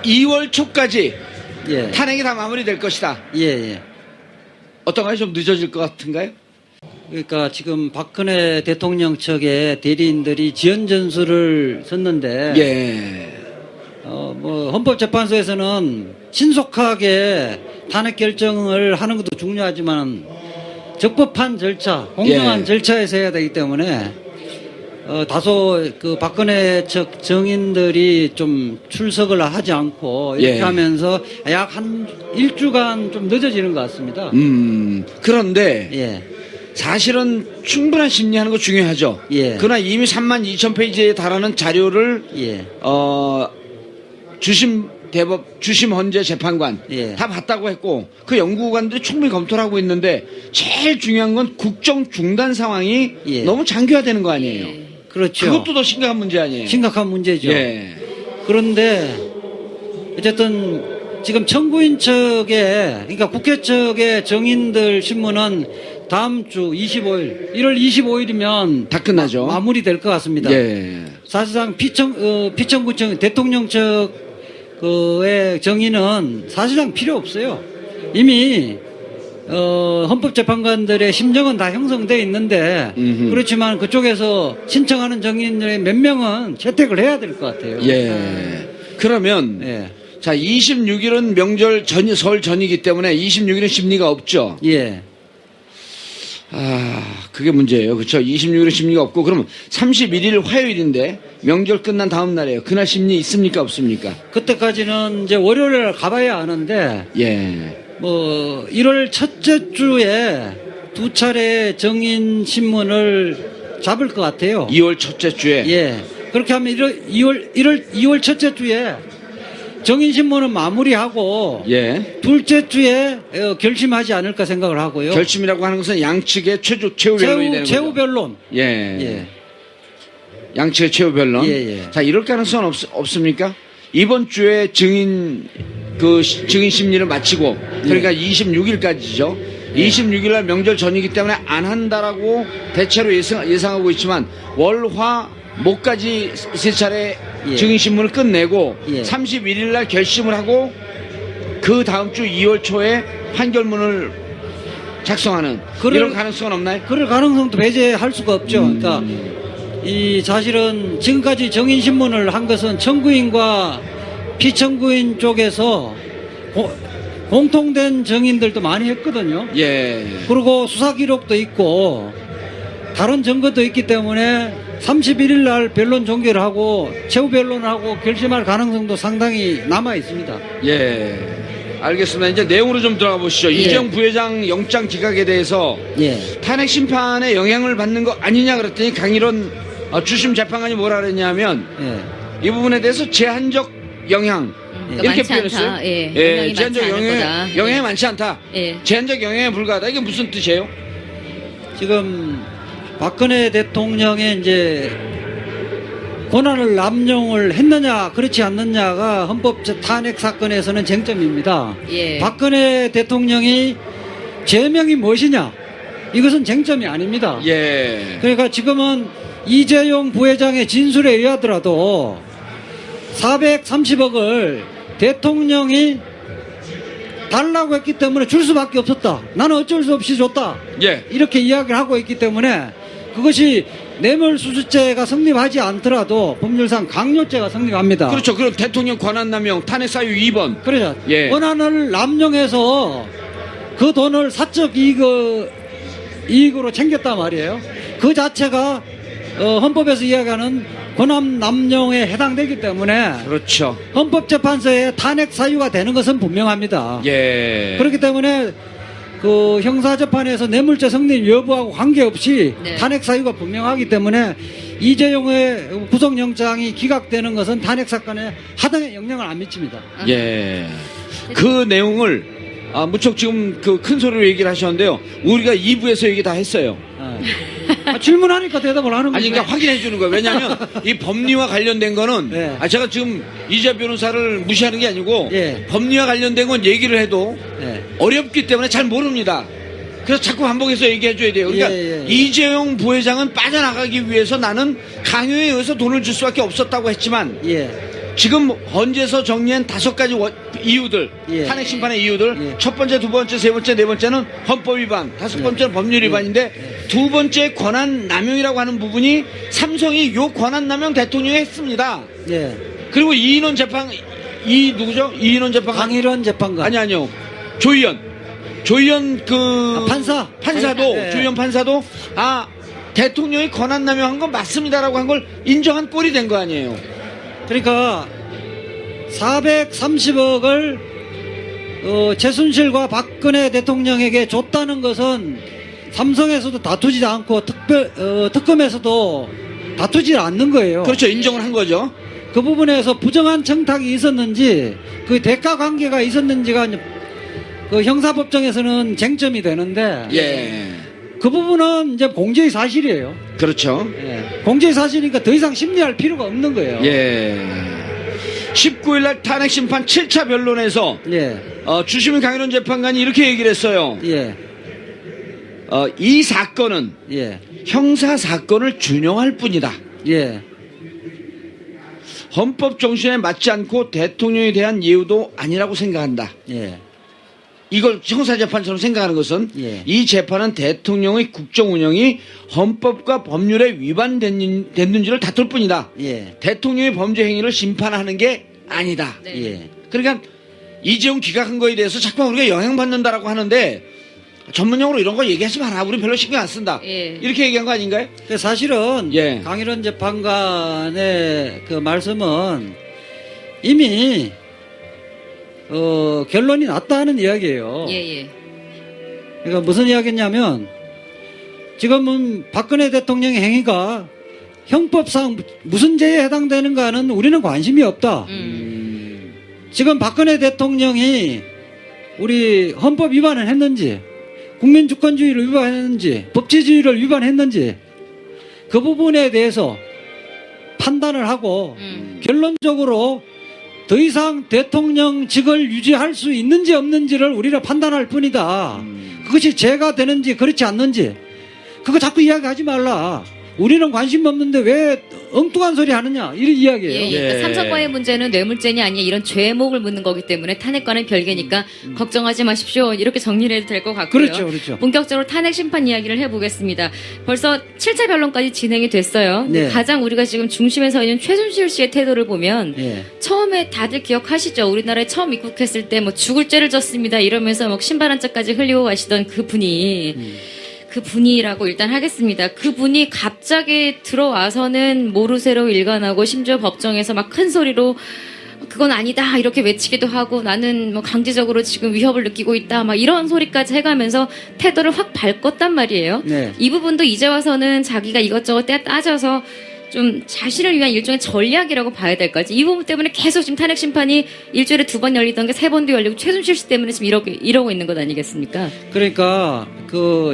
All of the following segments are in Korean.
2월 초까지 예. 탄핵이 다 마무리될 것이다. 예, 예. 어떤가요? 좀 늦어질 것 같은가요? 그러니까 지금 박근혜 대통령 측의 대리인들이 지연 전술을 썼는데, 예. 뭐 헌법재판소에서는 신속하게 탄핵 결정을 하는 것도 중요하지만 적법한 절차, 공정한 예. 절차에서 해야 되기 때문에 다소 그 박근혜 측 정인들이 좀 출석을 하지 않고 이렇게 예. 하면서 약 한 일주간 좀 늦어지는 것 같습니다. 그런데 예. 사실은 충분한 심리하는 거 중요하죠. 예. 그러나 이미 32,000페이지에 달하는 자료를 예. 주심 헌재 재판관 예. 다 봤다고 했고 그 연구관들이 충분히 검토를 하고 있는데 제일 중요한 건 국정 중단 상황이 예. 너무 장기화되는 거 아니에요. 그렇죠. 그것도 더 심각한 문제 아니에요. 심각한 문제죠. 예. 그런데 어쨌든 지금 청구인 측에, 그러니까 국회 측의 정인들 신문은 다음 주 25일, 1월 25일이면 다 끝나죠. 마무리될 것 같습니다. 예. 사실상 피청구청 대통령 측의 정인은 사실상 필요 없어요. 이미 헌법재판관들의 심정은 다 형성되어 있는데 그렇지만 그쪽에서 신청하는 정인들의 몇 명은 채택을 해야 될 것 같아요. 예. 그러면 예. 자 26일은 명절 전 설 전이기 때문에 26일은 심리가 없죠. 예. 그게 문제예요. 그렇죠? 26일은 심리가 없고 그러면 31일 화요일인데 명절 끝난 다음 날이에요. 그날 심리 있습니까 없습니까? 그때까지는 이제 월요일에 가봐야 아는데 예. 뭐 1월 첫째 주에 두 차례 정인 신문을 잡을 것 같아요. 2월 첫째 주에. 예. 그렇게 하면 2월 첫째 주에 정인 신문은 마무리하고 예. 둘째 주에 결심하지 않을까 생각을 하고요. 결심이라고 하는 것은 양측의 최후 변론이 되는 거죠. 최후 변론. 예. 예. 양측의 최후 변론. 예, 예. 자, 이럴 가능성은 없습니까? 이번 주에 증인 심리를 마치고 그러니까 26일까지죠. 26일 날 명절 전이기 때문에 안 한다라고 대체로 예상하고 있지만 월화 목까지 세 차례 예. 증인 신문을 끝내고 예. 31일 날 결심을 하고 그 다음 주 2월 초에 판결문을 작성하는 이런 가능성은 없나요? 그럴 가능성도 배제할 수가 없죠. 그러니까 이 사실은 지금까지 정인 신문을 한 것은 청구인과 피청구인 쪽에서 공통된 정인들도 많이 했거든요. 예. 그리고 수사 기록도 있고 다른 증거도 있기 때문에 31일 날 변론 종결을 하고 최후 변론을 하고 결심할 가능성도 상당히 남아 있습니다. 예. 알겠습니다. 이제 내용으로 좀 들어가 보시죠. 이재용 부회장 영장 기각에 대해서 예. 탄핵 심판에 영향을 받는 거 아니냐 그랬더니 강일원 주심 재판관이 뭐라 그랬냐면 예. 이 부분에 대해서 제한적 영향 이렇게 많지 표현했어요. 않다. 예. 영향이 제한적 많지 않을 거다. 영향이 예. 많지 않다. 예. 제한적 영향에 불과하다. 이게 무슨 뜻이에요? 지금 박근혜 대통령의 이제 권한을 남용을 했느냐 그렇지 않느냐가 헌법 탄핵 사건에서는 쟁점입니다. 예. 박근혜 대통령이 죄명이 무엇이냐 이것은 쟁점이 아닙니다. 예. 그러니까 지금은 이재용 부회장의 진술에 의하더라도 430억을 대통령이 달라고 했기 때문에 줄 수밖에 없었다. 나는 어쩔 수 없이 줬다. 예. 이렇게 이야기를 하고 있기 때문에 그것이 뇌물수수죄가 성립하지 않더라도 법률상 강요죄가 성립합니다. 그렇죠. 그럼 대통령 권한남용 탄핵 사유 2번. 그래서 예. 권한을 남용해서 그 돈을 사적 이익으로 챙겼단 말이에요. 그 자체가 헌법에서 이야기하는 권한 남용에 해당되기 때문에 그렇죠. 헌법재판소에 탄핵 사유가 되는 것은 분명합니다. 예. 그렇기 때문에 그 형사재판에서 뇌물죄 성립 여부하고 관계없이 네. 탄핵 사유가 분명하기 때문에 이재용의 구속영장이 기각되는 것은 탄핵 사건에 하등의 영향을 안 미칩니다. 예. 그 내용을 무척 지금 그 큰 소리로 얘기를 하셨는데요. 우리가 2부에서 얘기 다 했어요. 질문하니까 대답을 하는 거죠. 아니, 그러니까 확인해 주는 거예요. 왜냐하면 이 법리와 관련된 거는 네. 제가 지금 이재 변호사를 무시하는 게 아니고 예. 법리와 관련된 건 얘기를 해도 네. 어렵기 때문에 잘 모릅니다. 그래서 자꾸 반복해서 얘기해 줘야 돼요. 그러니까 예. 이재용 부회장은 빠져나가기 위해서 나는 강요에 의해서 돈을 줄 수밖에 없었다고 했지만 예. 지금 헌재에서 정리한 5가지 이유들, 예. 탄핵 심판의 이유들, 예. 첫 번째, 두 번째, 세 번째, 네 번째는 헌법 위반, 다섯 번째는 법률 위반인데 두 번째 권한 남용이라고 하는 부분이 삼성이 요 권한 남용 대통령이 했습니다. 예. 그리고 이인원 재판, 누구죠? 이인원 재판. 강일원 재판관. 아니요. 조희연 판사도, 네. 조희연 판사도, 대통령이 권한 남용한 건 맞습니다라고 한 걸 인정한 꼴이 된 거 아니에요. 그러니까 430억을 최순실과 박근혜 대통령에게 줬다는 것은 삼성에서도 다투지 않고 특검에서도 다투지 않는 거예요. 그렇죠. 인정을 한 거죠. 그 부분에서 부정한 청탁이 있었는지 그 대가 관계가 있었는지가 그 형사법정에서는 쟁점이 되는데 예. 그 부분은 이제 공개의 사실이에요. 그렇죠. 예. 공개의 사실이니까 더 이상 심리할 필요가 없는 거예요. 예. 19일날 탄핵 심판 7차 변론에서 예. 주시민 강일원 재판관이 이렇게 얘기를 했어요. 예. 이 사건은 예. 형사 사건을 준용할 뿐이다. 예. 헌법 정신에 맞지 않고 대통령에 대한 예우도 아니라고 생각한다. 예. 이걸 형사재판처럼 생각하는 것은 예. 이 재판은 대통령의 국정 운영이 헌법과 법률에 위반됐는지를 다툴 뿐이다. 예. 대통령의 범죄 행위를 심판하는 게 아니다. 네. 예. 그러니까 이재용 기각한 거에 대해서 자꾸 우리가 영향받는다라고 하는데 전문용어로 이런 거 얘기하지 마라. 우리 별로 신경 안 쓴다. 예. 이렇게 얘기한 거 아닌가요? 사실은 예. 강일원 재판관의 그 말씀은 이미 결론이 났다는 이야기예요. 예. 그러니까 무슨 이야기냐면 지금은 박근혜 대통령의 행위가 형법상 무슨 죄에 해당되는가는 우리는 관심이 없다. 지금 박근혜 대통령이 우리 헌법 위반을 했는지 국민주권주의를 위반했는지 법치주의를 위반했는지 그 부분에 대해서 판단을 하고 결론적으로 더 이상 대통령직을 유지할 수 있는지 없는지를 우리가 판단할 뿐이다. 그것이 죄가 되는지 그렇지 않는지 그거 자꾸 이야기하지 말라. 우리는 관심 없는데 왜 엉뚱한 소리 하느냐 이런 이야기예요. 예. 그러니까 삼성과의 문제는 뇌물죄냐 아니냐 이런 죄목을 묻는 거기 때문에 탄핵과는 별개니까 걱정하지 마십시오. 이렇게 정리를 해도 될 것 같고요. 그렇죠. 본격적으로 탄핵 심판 이야기를 해보겠습니다. 벌써 7차 변론까지 진행이 됐어요. 네. 가장 우리가 지금 중심에 서 있는 최순실 씨의 태도를 보면 예. 처음에 다들 기억하시죠? 우리나라에 처음 입국했을 때 뭐 죽을 죄를 졌습니다 이러면서 막 신발 한 짝까지 흘리고 가시던 그 분이 그 분이라고 일단 하겠습니다. 그 분이 갑자기 들어와서는 모르쇠로 일관하고 심지어 법정에서 막 큰 소리로 그건 아니다 이렇게 외치기도 하고 나는 뭐 강제적으로 지금 위협을 느끼고 있다 막 이런 소리까지 해가면서 태도를 확 바꿨단 말이에요. 네. 이 부분도 이제 와서는 자기가 이것저것 따져서 좀 자신을 위한 일종의 전략이라고 봐야 될까지 이 부분 때문에 계속 지금 탄핵 심판이 일주일에 2번 열리던 게 3번도 열리고 최순실 씨 때문에 지금 이러고 있는 것 아니겠습니까? 그러니까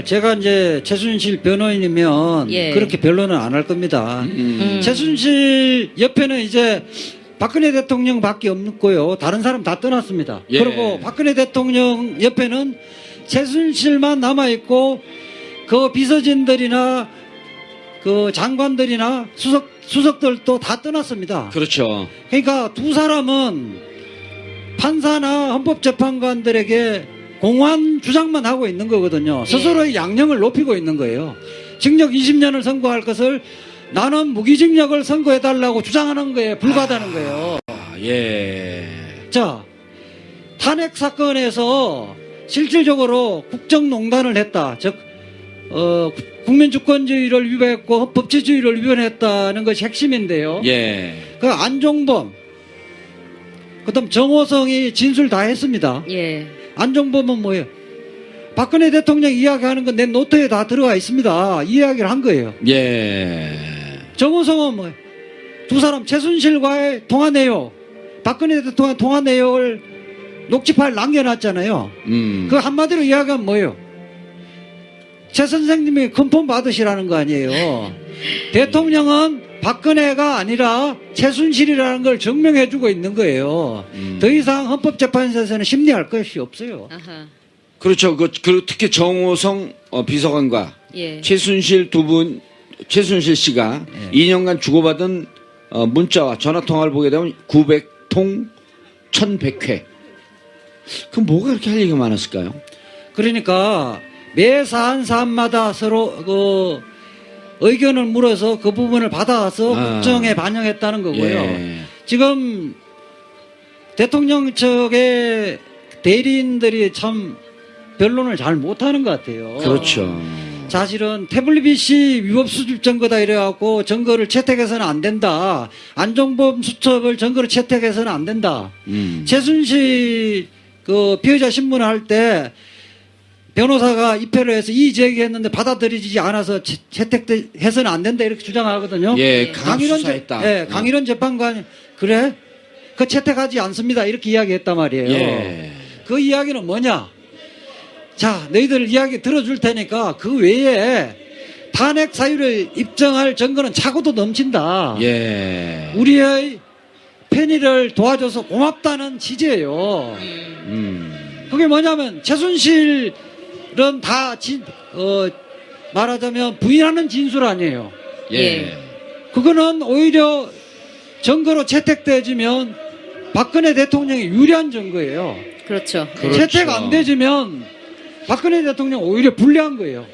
제가 이제 최순실 변호인이면 예. 그렇게 변론은 안 할 겁니다. 최순실 옆에는 이제 박근혜 대통령밖에 없고요. 다른 사람 다 떠났습니다. 예. 그리고 박근혜 대통령 옆에는 최순실만 남아 있고 그 비서진들이나 그 장관들이나 수석들도 다 떠났습니다. 그렇죠. 그러니까 두 사람은 판사나 헌법재판관들에게 공허한 주장만 하고 있는 거거든요. 스스로의 양령을 높이고 있는 거예요. 징역 20년을 선고할 것을 나는 무기징역을 선고해달라고 주장하는 거에 불과하다는 거예요. 예. 자, 탄핵 사건에서 실질적으로 국정농단을 했다. 즉, 국민주권주의를 위반했고 법치주의를 위반했다는 것이 핵심인데요. 예. 그 안종범, 그다음 정호성이 진술 다 했습니다. 예. 안종범은 뭐예요? 박근혜 대통령 이야기하는 건 내 노트에 다 들어가 있습니다. 이 이야기를 한 거예요. 예. 정호성은 뭐예요? 두 사람 최순실과의 통화 내용, 박근혜 대통령 통화 내용을 녹취 파일 남겨놨잖아요. 그 한마디로 이야기하면 뭐예요? 최 선생님이 컨펌 받으시라는 거 아니에요. 대통령은 박근혜가 아니라 최순실이라는 걸 증명해주고 있는 거예요. 더 이상 헌법재판소에서는 심리할 것이 없어요. 아하. 그렇죠. 특히 정호성 비서관과 예. 최순실 두 분, 최순실 씨가 2년간 주고받은 문자와 전화 통화를 보게 되면 900통 1100회. 그럼 뭐가 그렇게 할 얘기가 많았을까요? 그러니까 매 사안마다 서로 그 의견을 물어서 그 부분을 받아서 국정에 반영했다는 거고요. 예. 지금 대통령 측의 대리인들이 참 변론을 잘 못하는 것 같아요. 그렇죠. 사실은 태블릿 PC 위법 수집 증거다 이래갖고 증거를 채택해서는 안 된다. 안종범 수첩을 증거로 채택해서는 안 된다. 최순실 그 피의자 신문을 할 때 변호사가 입회를 해서 이의 제기했는데 받아들이지 않아서 채택해서는 안 된다 이렇게 주장하거든요. 예, 강수사했다. 예, 강일원 재판관이 그래? 그 채택하지 않습니다. 이렇게 이야기했단 말이에요. 예. 그 이야기는 뭐냐? 자, 너희들 이야기 들어줄 테니까 그 외에 탄핵 사유를 입증할 증거는 차고도 넘친다. 예. 우리의 편의를 도와줘서 고맙다는 취지예요. 그게 뭐냐면 최순실은 다 말하자면 부인하는 진술 아니에요. 예. 그거는 오히려 증거로 채택되어지면 박근혜 대통령이 유리한 증거예요. 그렇죠. 그렇죠. 채택 안 되지면 박근혜 대통령 오히려 불리한 거예요.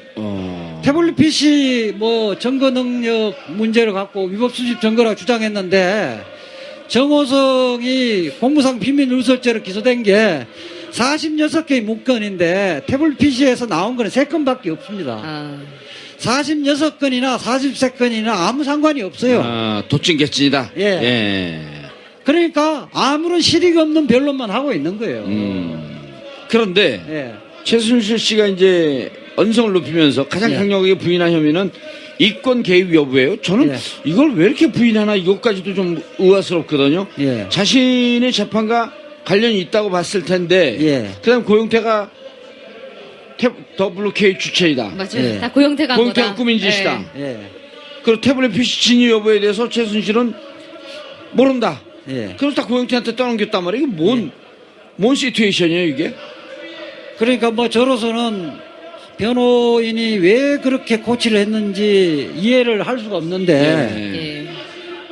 태블릿 PC 뭐 증거 능력 문제를 갖고 위법 수집 증거라고 주장했는데 정호성이 공무상 비밀 누설죄로 기소된 게 46개의 문건인데 태블릿 PC에서 나온 거는 3건밖에 없습니다. 46건이나 43건이나 아무 상관이 없어요. 도찐개찐이다. 예. 예. 그러니까 아무런 실익 없는 변론만 하고 있는 거예요. 그런데 예. 최순실 씨가 이제 언성을 높이면서 가장 예. 강력하게 부인한 혐의는 이권 개입 여부예요. 저는 예. 이걸 왜 이렇게 부인하나 이것까지도 좀 의아스럽거든요. 예. 자신의 재판과 관련이 있다고 봤을 텐데 예. 그다음 고영태가 WK 주체이다. 맞아요. 예. 다 고영태가 한 고영태가 거다. 꾸민 짓이다. 예. 예. 그리고 태블릿 PC 진위 여부에 대해서 최순실은 모른다. 예. 그래서 다 고영태한테 떠넘겼단 말이에요. 이게 뭔 시츄에이션이에요 이게? 그러니까 뭐 저로서는 변호인이 왜 그렇게 코치를 했는지 이해를 할 수가 없는데 예.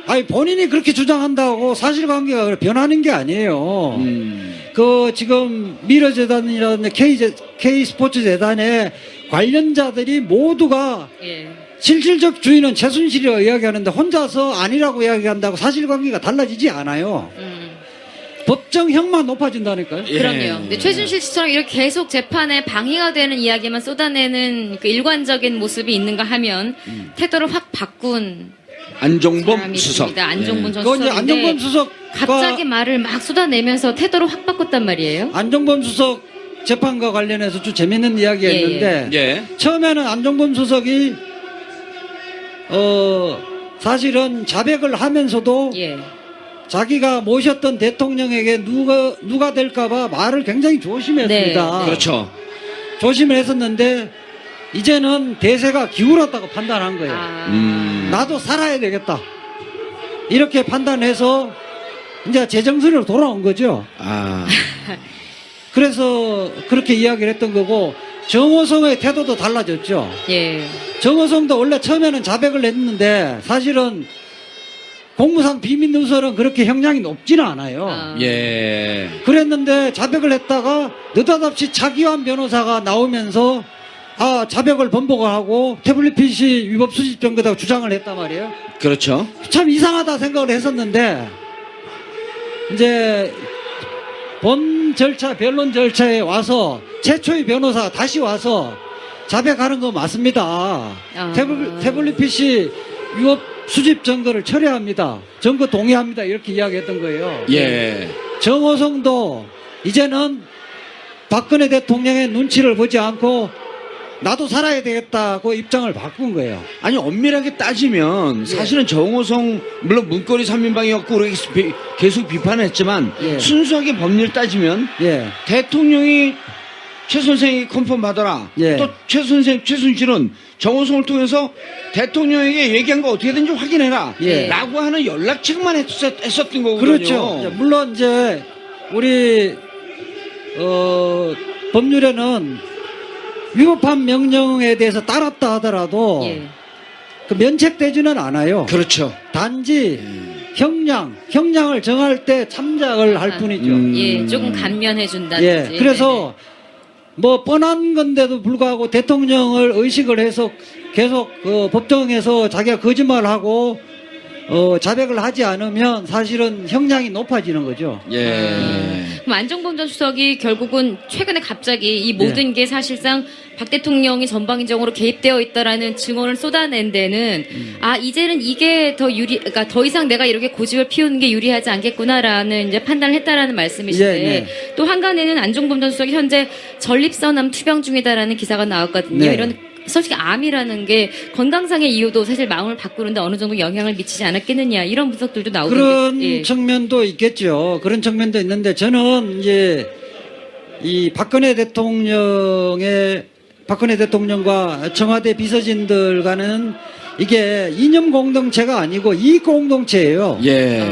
아니 본인이 그렇게 주장한다고 사실관계가 변하는 게 아니에요. 그 지금 미러재단이라는 K스포츠재단의 관련자들이 모두가 예. 실질적 주인은 최순실이라고 이야기하는데 혼자서 아니라고 이야기한다고 사실관계가 달라지지 않아요. 법정형만 높아진다니까요. 예. 그럼요. 근데 최순실 씨처럼 이렇게 계속 재판에 방해가 되는 이야기만 쏟아내는 그 일관적인 모습이 있는가 하면 태도를 확 바꾼 안종범 사람이 수석. 있습니다. 안종범 전 그건 이제 수석인데 안종범 수석 갑자기 말을 막 쏟아내면서 태도를 확 바꿨단 말이에요. 안종범 수석 재판과 관련해서 좀 재밌는 이야기였는데 예. 처음에는 안종범 수석이 사실은 자백을 하면서도 예. 자기가 모셨던 대통령에게 누가 될까봐 말을 굉장히 조심했습니다. 네. 그렇죠. 조심을 했었는데 이제는 대세가 기울었다고 판단한 거예요. 나도 살아야 되겠다. 이렇게 판단해서 이제 재정선으로 돌아온 거죠. 그래서 그렇게 이야기를 했던 거고 정호성의 태도도 달라졌죠. 예. 정호성도 원래 처음에는 자백을 했는데 사실은 공무상 비밀 누설은 그렇게 형량이 높지는 않아요. 예. 그랬는데 자백을 했다가 느닷없이 차기환 변호사가 나오면서 자백을 번복을 하고 태블릿 PC 위법 수집 증거다고 주장을 했단 말이에요. 그렇죠. 참 이상하다 생각을 했었는데 이제 본 절차 변론 절차에 와서 최초의 변호사가 다시 와서 자백하는 거 맞습니다. 태블릿 PC 위법 수집 증거를 철회합니다. 증거 동의합니다. 이렇게 이야기했던 거예요. 예. 정호성도 이제는 박근혜 대통령의 눈치를 보지 않고 나도 살아야 되겠다고 입장을 바꾼 거예요. 아니 엄밀하게 따지면 사실은 정호성 물론 문고리 3인방이었고 우리가 계속 비판을 했지만 예. 순수하게 법리를 따지면 예. 대통령이 최 선생이 컨펌 받아라. 예. 또 최순실은 정호성을 통해서 대통령에게 얘기한 거 어떻게든지 확인해라. 예. 라고 하는 연락책만 했었던 거거든요. 그렇죠. 물론 이제 우리 법률에는 위법한 명령에 대해서 따랐다 하더라도 예. 그 면책되지는 않아요. 그렇죠. 단지 형량을 정할 때 참작을 할 뿐이죠. 예, 조금 감면해준다든지. 예, 그래서 뭐 뻔한 건데도 불구하고 대통령을 의식을 해서 계속 그 법정에서 자기가 거짓말을 하고 자백을 하지 않으면 사실은 형량이 높아지는 거죠. 예. 그럼 안종범 전 수석이 결국은 최근에 갑자기 이 모든 게 사실상 박 대통령이 전방위적으로 개입되어 있다라는 증언을 쏟아낸 데는 이제는 이게 더 그러니까 더 이상 내가 이렇게 고집을 피우는 게 유리하지 않겠구나라는 이제 판단을 했다라는 말씀이신데 예, 또 한간에는 안종범 전 수석이 현재 전립선암 투병 중이다라는 기사가 나왔거든요. 네. 이런 솔직히 암이라는 게 건강상의 이유도 사실 마음을 바꾸는데 어느 정도 영향을 미치지 않았겠느냐 이런 분석들도 나오던데. 그런 예. 측면도 있겠죠. 그런 측면도 있는데 저는 이제 이 박근혜 대통령과 청와대 비서진들과는 이게 이념 공동체가 아니고 이익 공동체예요. 예.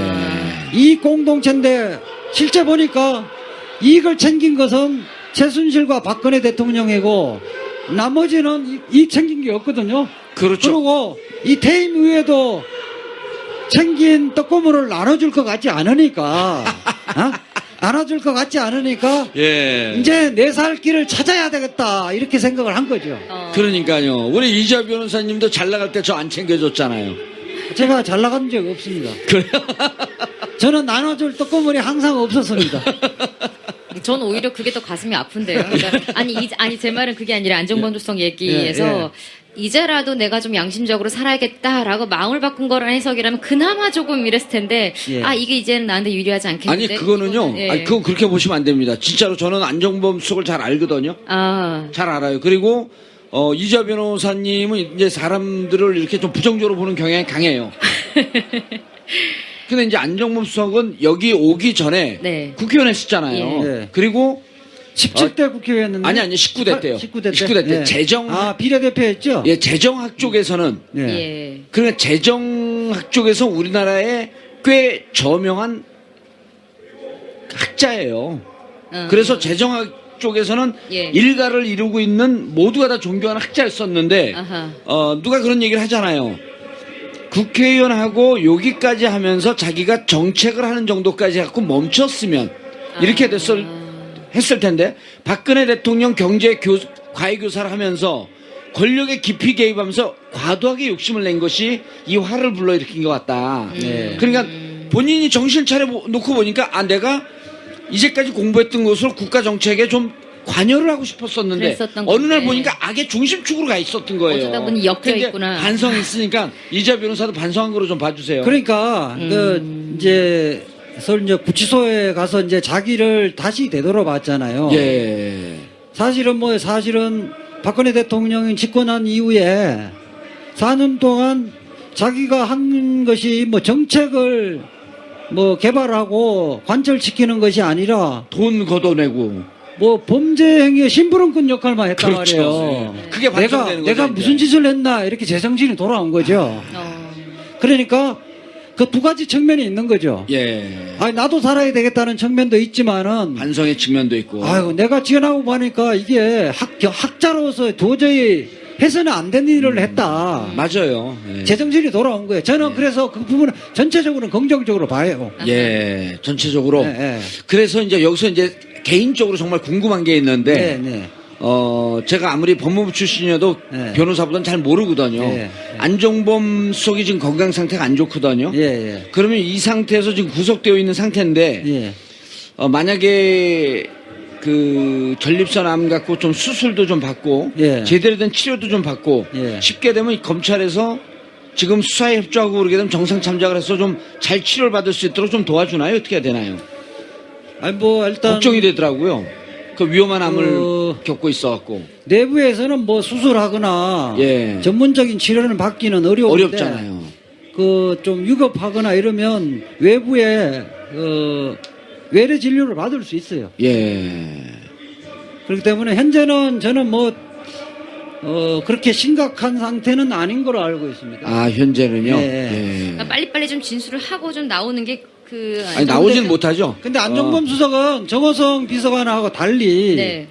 이익 공동체인데 실제 보니까 이익을 챙긴 것은 최순실과 박근혜 대통령이고 나머지는 이익 챙긴 게 없거든요. 그렇죠. 그리고 이 퇴임 후에도 챙긴 떡고물을 나눠줄 것 같지 않으니까, 나눠줄 것 같지 않으니까, 예. 이제 내 살 길을 찾아야 되겠다, 이렇게 생각을 한 거죠. 그러니까요. 우리 이자 변호사님도 잘 나갈 때 저 안 챙겨줬잖아요. 제가 잘 나간 적 없습니다. 그래요? 저는 나눠줄 떡고물이 항상 없었습니다. 저는 오히려 그게 더 가슴이 아픈데요. 그러니까 아니 제 말은 그게 아니라 안종범 전 수석 얘기에서 이제라도 내가 좀 양심적으로 살아야겠다라고 마음을 바꾼 거라는 해석이라면 그나마 조금 이랬을 텐데 예. 이게 이제는 나한테 유리하지 않겠는데. 아니 그거는요. 이거는, 예. 아니 그건 그렇게 보시면 안 됩니다. 진짜로 저는 안종범 수석을 잘 알거든요. 잘 알아요. 그리고 이자 변호사님은 이제 사람들을 이렇게 좀 부정적으로 보는 경향이 강해요. 근데 이제 안종범 수석은 여기 오기 전에 네. 국회의원 했었잖아요. 예. 그리고 17대 국회의원인데. 아니 19대 때요. 19대 때. 때 재정 비례대표였죠? 예, 재정학 쪽에서는 예. 예. 그러니까 재정학 쪽에서 우리나라에 꽤 저명한 학자예요. 그래서 재정학 쪽에서는 예. 일가를 이루고 있는 모두가 다 존경하는 학자였었는데 아하. 누가 그런 얘기를 하잖아요. 국회의원하고 여기까지 하면서 자기가 정책을 하는 정도까지 갖고 멈췄으면 이렇게 했을 텐데 박근혜 대통령 과외교사를 하면서 권력에 깊이 개입하면서 과도하게 욕심을 낸 것이 이 화를 불러일으킨 것 같다. 그러니까 본인이 정신을 차려 놓고 보니까 내가 이제까지 공부했던 것을 국가 정책에 좀 관여를 하고 싶었었는데 그랬었던 어느 날 건데. 보니까 악의 중심축으로 가 있었던 거예요. 어쩌다 보니 엮여 근데 있구나. 반성이 있으니까 이자 변호사도 반성한 거로 좀 봐주세요. 그러니까 이제 구치소에 가서 이제 자기를 다시 되돌아봤잖아요. 예. 사실은 박근혜 대통령이 집권한 이후에 4년 동안 자기가 한 것이 정책을 개발하고 관철시키는 것이 아니라 돈 걷어내고 범죄 행위의 심부름꾼 역할만 했단 그렇죠. 말이에요. 예. 그게 반성되는 내가 거죠, 무슨 이제. 짓을 했나 이렇게 제정신이 돌아온 거죠. 그러니까 그 두 가지 측면이 있는 거죠. 예. 나도 살아야 되겠다는 측면도 있지만은 반성의 측면도 있고. 내가 지원하고 보니까 이게 학자로서 도저히 해서는 안 되는 일을 했다. 맞아요. 예. 제정신이 돌아온 거예요. 저는 그래서 그 부분을 전체적으로는 긍정적으로 봐요. 예. 전체적으로. 예. 그래서 이제 여기서 이제 개인적으로 정말 궁금한 게 있는데 네. 제가 아무리 법무부 출신이어도 네. 변호사보다는 잘 모르거든요. 네. 안종범 수석이 지금 건강 상태가 안 좋거든요. 예. 그러면 이 상태에서 지금 구속되어 있는 상태인데 예. 만약에 그 전립선암 갖고 좀 수술도 좀 받고 예. 제대로 된 치료도 좀 받고 예. 쉽게 되면 이 검찰에서 지금 수사에 협조하고 그러게 되면 정상 참작을 해서 좀 잘 치료를 받을 수 있도록 좀 도와주나요? 어떻게 해야 되나요? 일단 걱정이 되더라고요. 그 위험한 암을 겪고 있어갖고 내부에서는 수술하거나 예. 전문적인 치료를 받기는 어려운데 어렵잖아요. 좀 위급하거나 이러면 외부에 외래 진료를 받을 수 있어요. 예. 그렇기 때문에 현재는 저는 그렇게 심각한 상태는 아닌 걸로 알고 있습니다. 현재는요. 예. 예. 빨리빨리 좀 진술을 하고 좀 나오는 게 아니 나오진 못하죠. 근데 안종범 수석은 정호성 비서관하고 달리 네.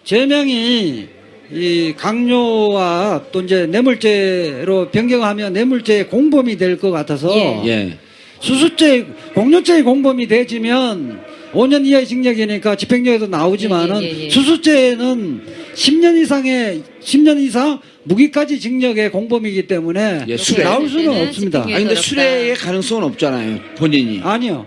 죄명이 이 강요와 또 이제 뇌물죄로 변경하면 뇌물죄의 공범이 될 것 같아서 예. 예. 수수죄, 공여죄의 공범이 되지면 5년 이하의 징역이니까 집행유예도 나오지만은 예. 수수죄는 10년 이상 무기까지 징역의 공범이기 때문에 예, 수뢰. 나올 수는 때는 없습니다. 집행유예. 아니 근데 어렵다. 수뢰의 가능성은 없잖아요. 본인이. 아니요.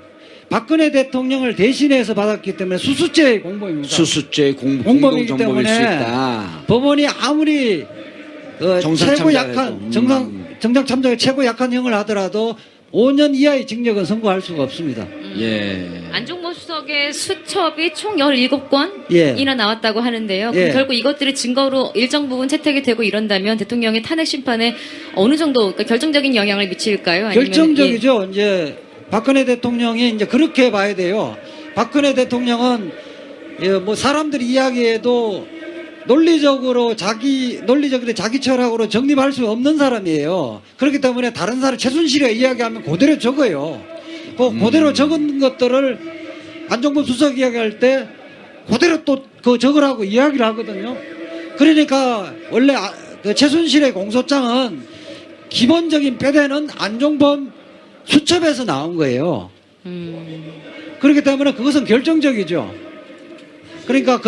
박근혜 대통령을 대신해서 받았기 때문에 수수죄의 공범입니다. 수수죄 공범이기 공동정범일 때문에 수 있다. 법원이 아무리 정상 최고 참작을 약한 해도. 정당 참작의 최고 약한 형을 하더라도 5년 이하의 징역은 선고할 수가 없습니다. 예. 안종범 수석의 수첩이 총 17건이나 예. 나왔다고 하는데요. 예. 그럼 결국 이것들이 증거로 일정 부분 채택이 되고 이런다면 대통령의 탄핵 심판에 어느 정도 그러니까 결정적인 영향을 미칠까요? 아니면 결정적이죠. 이제 박근혜 대통령이 이제 그렇게 봐야 돼요. 박근혜 대통령은 뭐 사람들이 이야기해도 논리적으로 자기 철학으로 정립할 수 없는 사람이에요. 그렇기 때문에 다른 사람 최순실이 이야기하면 그대로 적어요. 그대로 적은 것들을 안종범 수석 이야기할 때 그대로 또 그 적으라고 이야기를 하거든요. 그러니까 원래 그 최순실의 공소장은 기본적인 뼈대는 안종범 수첩에서 나온 거예요. 그렇기 때문에 그것은 결정적이죠. 그러니까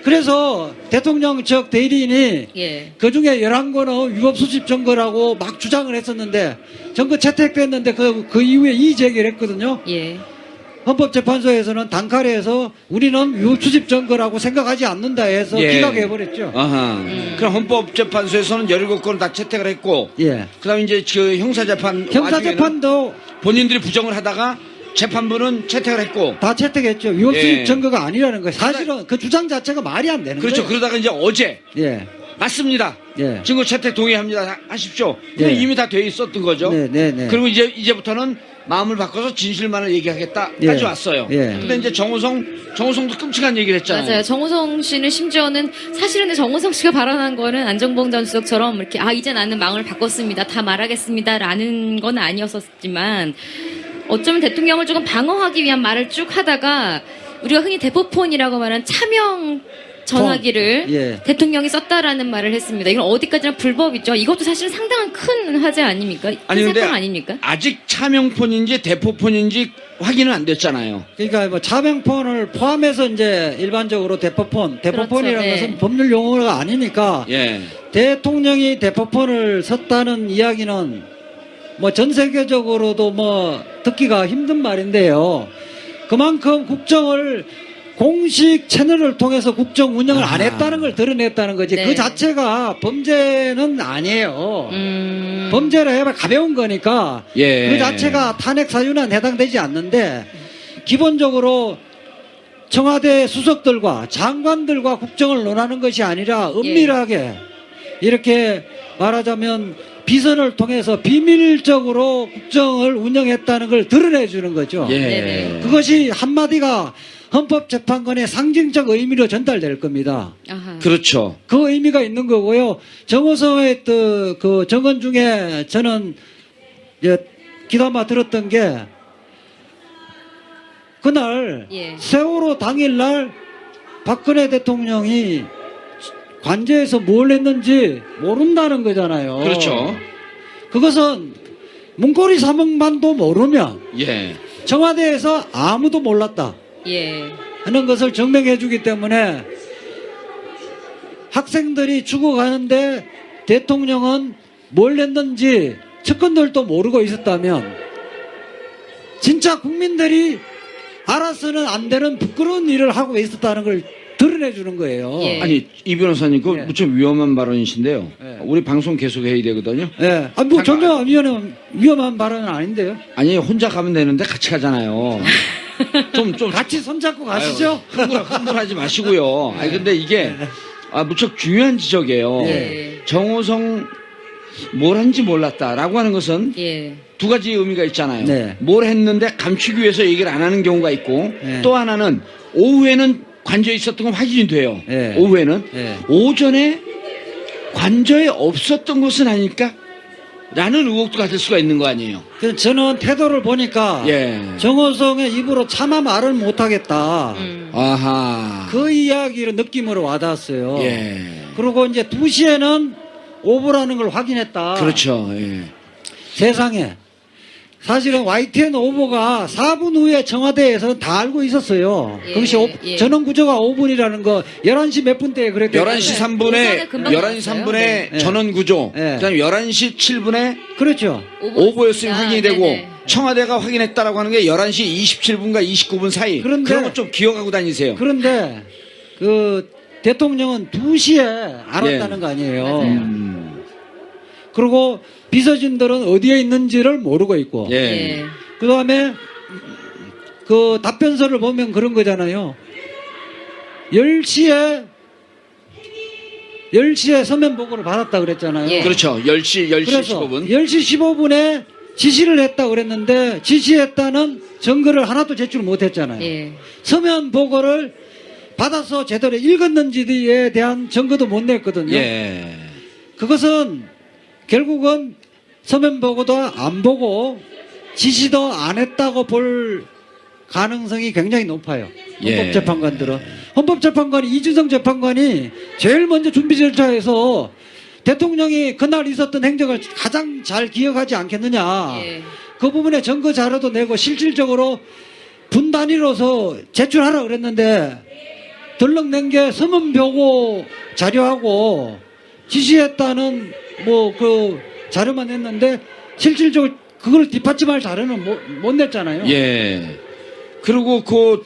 그래서 대통령 측 대리인이 예. 그 중에 11건은 위법 수집 증거라고 막 주장을 했었는데 증거 채택됐는데 그 이후에 이의 제기를 했거든요. 예. 헌법재판소에서는 단칼에서 우리는 위법 수집 증거라고 생각하지 않는다 해서 예. 기각해버렸죠. 아하. 그럼 헌법재판소에서는 17건을 다 채택을 했고, 예. 그다음에 이제 그 형사재판 형사재판도 본인들이 부정을 하다가 재판부는 채택을 했고, 다 채택했죠. 위법 수집 예. 증거가 아니라는 거예요. 사실은 그 주장 자체가 말이 안 되는 그렇죠. 거예요. 그러다가 이제 어제 예. 맞습니다. 예. 증거 채택 동의합니다. 하십시오. 근데 예. 이미 다 돼 있었던 거죠. 네, 네, 네. 그리고 이제부터는 마음을 바꿔서 진실만을 얘기하겠다까지 예. 왔어요. 예. 근데 이제 정호성도 끔찍한 얘기를 했잖아요. 맞아요. 정호성 씨는 심지어는 사실은 정호성 씨가 발언한 거는 안종범 전 수석처럼 이렇게 이제 나는 마음을 바꿨습니다. 다 말하겠습니다라는 건 아니었었지만 어쩌면 대통령을 조금 방어하기 위한 말을 쭉 하다가 우리가 흔히 대포폰이라고 말하는 차명 전화기를 예. 대통령이 썼다라는 말을 했습니다. 이건 어디까지나 불법이죠. 이것도 사실은 상당한 큰 화제 아닙니까? 아니 큰 근데 사건 아닙니까? 아직 차명폰인지 대포폰인지 확인은 안 됐잖아요. 그러니까 뭐 차명폰을 포함해서 이제 일반적으로 대포폰이라는 그렇죠, 네. 것은 법률 용어가 아니니까 예. 대통령이 대포폰을 썼다는 이야기는 뭐 전 세계적으로도 뭐 듣기가 힘든 말인데요. 그만큼 국정을 공식 채널을 통해서 국정 운영을 안 했다는 걸 드러냈다는 거지. 네. 그 자체가 범죄는 아니에요. 음. 범죄라 해봐 가벼운 거니까 예. 그 자체가 탄핵 사유는 해당되지 않는데 기본적으로 청와대 수석들과 장관들과 국정을 논하는 것이 아니라 은밀하게 이렇게 말하자면 비선을 통해서 비밀적으로 국정을 운영했다는 걸 드러내주는 거죠. 예. 네네. 그것이 한마디가 헌법재판관의 상징적 의미로 전달될 겁니다. 아하. 그렇죠. 그 의미가 있는 거고요. 정호성의 그 정언 중에 저는 귀담아 들었던 게 그날 예. 세월호 당일날 박근혜 대통령이 관저에서 뭘 했는지 모른다는 거잖아요. 그렇죠. 그것은 문고리 3억만도 모르면 예. 청와대에서 아무도 몰랐다 예. 하는 것을 증명해 주기 때문에 학생들이 죽어가는데 대통령은 뭘 했는지 측근들도 모르고 있었다면 진짜 국민들이 알아서는 안 되는 부끄러운 일을 하고 있었다는 걸 드러내 주는 거예요. 예. 아니 이 변호사님 그거 예. 무척 위험한 발언이신데요. 예. 우리 방송 계속해야 되거든요. 예. 뭐 잠깐. 전혀 위험한 발언은 아닌데요. 아니 혼자 가면 되는데 같이 가잖아요. 좀 같이 손잡고 가시죠. 흥분하지 마시고요. 아니 근데 이게 무척 중요한 지적이에요. 예. 정호성 뭘 한지 몰랐다라고 하는 것은 예. 두 가지 의미가 있잖아요. 네. 뭘 했는데 감추기 위해서 얘기를 안 하는 경우가 있고 네. 또 하나는 오후에는 관저에 있었던 건 확인이 돼요. 네. 오후에는 네. 오전에 관저에 없었던 것은 아닐까? 라는 의혹도 가질 수가 있는 거 아니에요. 그래서 저는 태도를 보니까 예. 정호성의 입으로 차마 말을 못하겠다. 아하. 그 이야기를 느낌으로 와닿았어요. 예. 그리고 이제 2시에는 오보라는 걸 확인했다. 그렇죠. 예. 세상에 사실은 YTN 오보가 4분 후에 청와대에서 다 알고 있었어요. 예, 그것이 예. 전원 구조가 5분이라는 거 11시 몇 분대에 그랬대요. 11시 오전에 3분에 금방 11시 나왔어요. 3분에 네. 전원 구조. 네. 그다음에 11시 7분에 그렇죠. 오보였으니 확인이 되고 네네. 청와대가 확인했다라고 하는 게 11시 27분과 29분 사이. 그런데- 그런 거 좀 기억하고 다니세요. 그런데 그 대통령은 2시에 알았다는 예. 거 아니에요. 맞아요. 그리고 비서진들은 어디에 있는지를 모르고 있고. 예. 예. 그 다음에 그 답변서를 보면 그런 거잖아요. 10시에 서면 보고를 받았다 그랬잖아요. 예. 그렇죠. 10시 그래서 15분. 10시 15분에 지시를 했다 그랬는데 지시했다는 증거를 하나도 제출 못했잖아요. 예. 서면 보고를 받아서 제대로 읽었는지에 대한 증거도 못 냈거든요. 예. 그것은 결국은 서면 보고도 안 보고 지시도 안 했다고 볼 가능성이 굉장히 높아요. 예. 헌법재판관들은. 헌법재판관이 이준성 재판관이 제일 먼저 준비 절차에서 대통령이 그날 있었던 행적을 가장 잘 기억하지 않겠느냐. 예. 그 부분에 증거 자료도 내고 실질적으로 분 단위로서 제출하라 그랬는데 덜렁 낸 게 서면 보고 자료하고 지시했다는 뭐 그 자료만 냈는데 실질적으로 그걸 뒷받침할 자료는 못 냈잖아요. 예. 그리고 그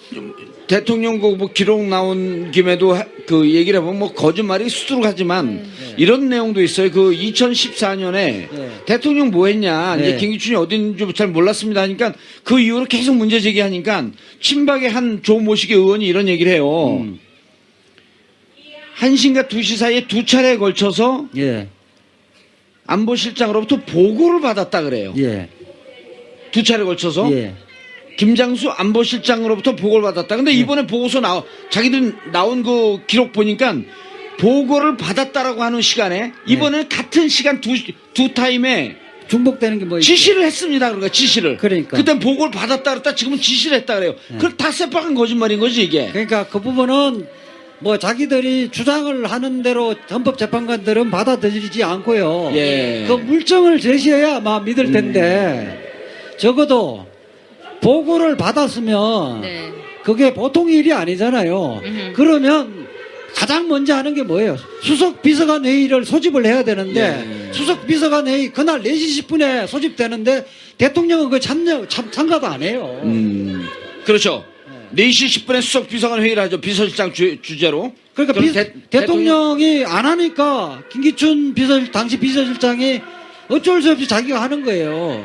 대통령 그 뭐 기록 나온 김에도 그 얘기를 해보면 뭐 거짓말이 수두룩하지만 이런 내용도 있어요. 그 2014년에 네. 대통령 뭐 했냐. 이제 네. 김기춘이 어딘지 잘 몰랐습니다 하니까 그 이후로 계속 문제 제기하니까 친박의 한 조모식의 의원이 이런 얘기를 해요. 1시인가 2시 사이에 두 차례에 걸쳐서 예. 안보실장으로부터 보고를 받았다 그래요. 예. 두 차례에 걸쳐서. 예. 김장수 안보실장으로부터 보고를 받았다. 근데 이번에 보고서 자기들 나온 그 기록 보니까 보고를 받았다라고 하는 시간에 이번에는 같은 시간 두 타임에 중복되는 게 뭐 있죠? 지시를 했습니다. 그러니까 지시를. 그러니까. 그땐 보고를 받았다 그랬다 지금은 지시를 했다 그래요. 그걸 다 새빨간 거짓말인 거지 이게. 그러니까 그 부분은 뭐 자기들이 주장을 하는 대로 헌법재판관들은 받아들이지 않고요. 예. 그 물증을 제시해야 아마 믿을 텐데 적어도 보고를 받았으면 네. 그게 보통 일이 아니잖아요. 그러면 가장 먼저 하는 게 뭐예요? 수석 비서관 회의를 소집을 해야 되는데 예. 수석 비서관 회의 그날 4시 10분에 소집되는데 대통령은 그 참가도 안 해요. 그렇죠. 4시 10분에 수석 비서관 회의를 하죠. 비서실장 주제로. 그러니까 그럼 대통령이 안 하니까 김기춘 당시 비서실장이 어쩔 수 없이 자기가 하는 거예요.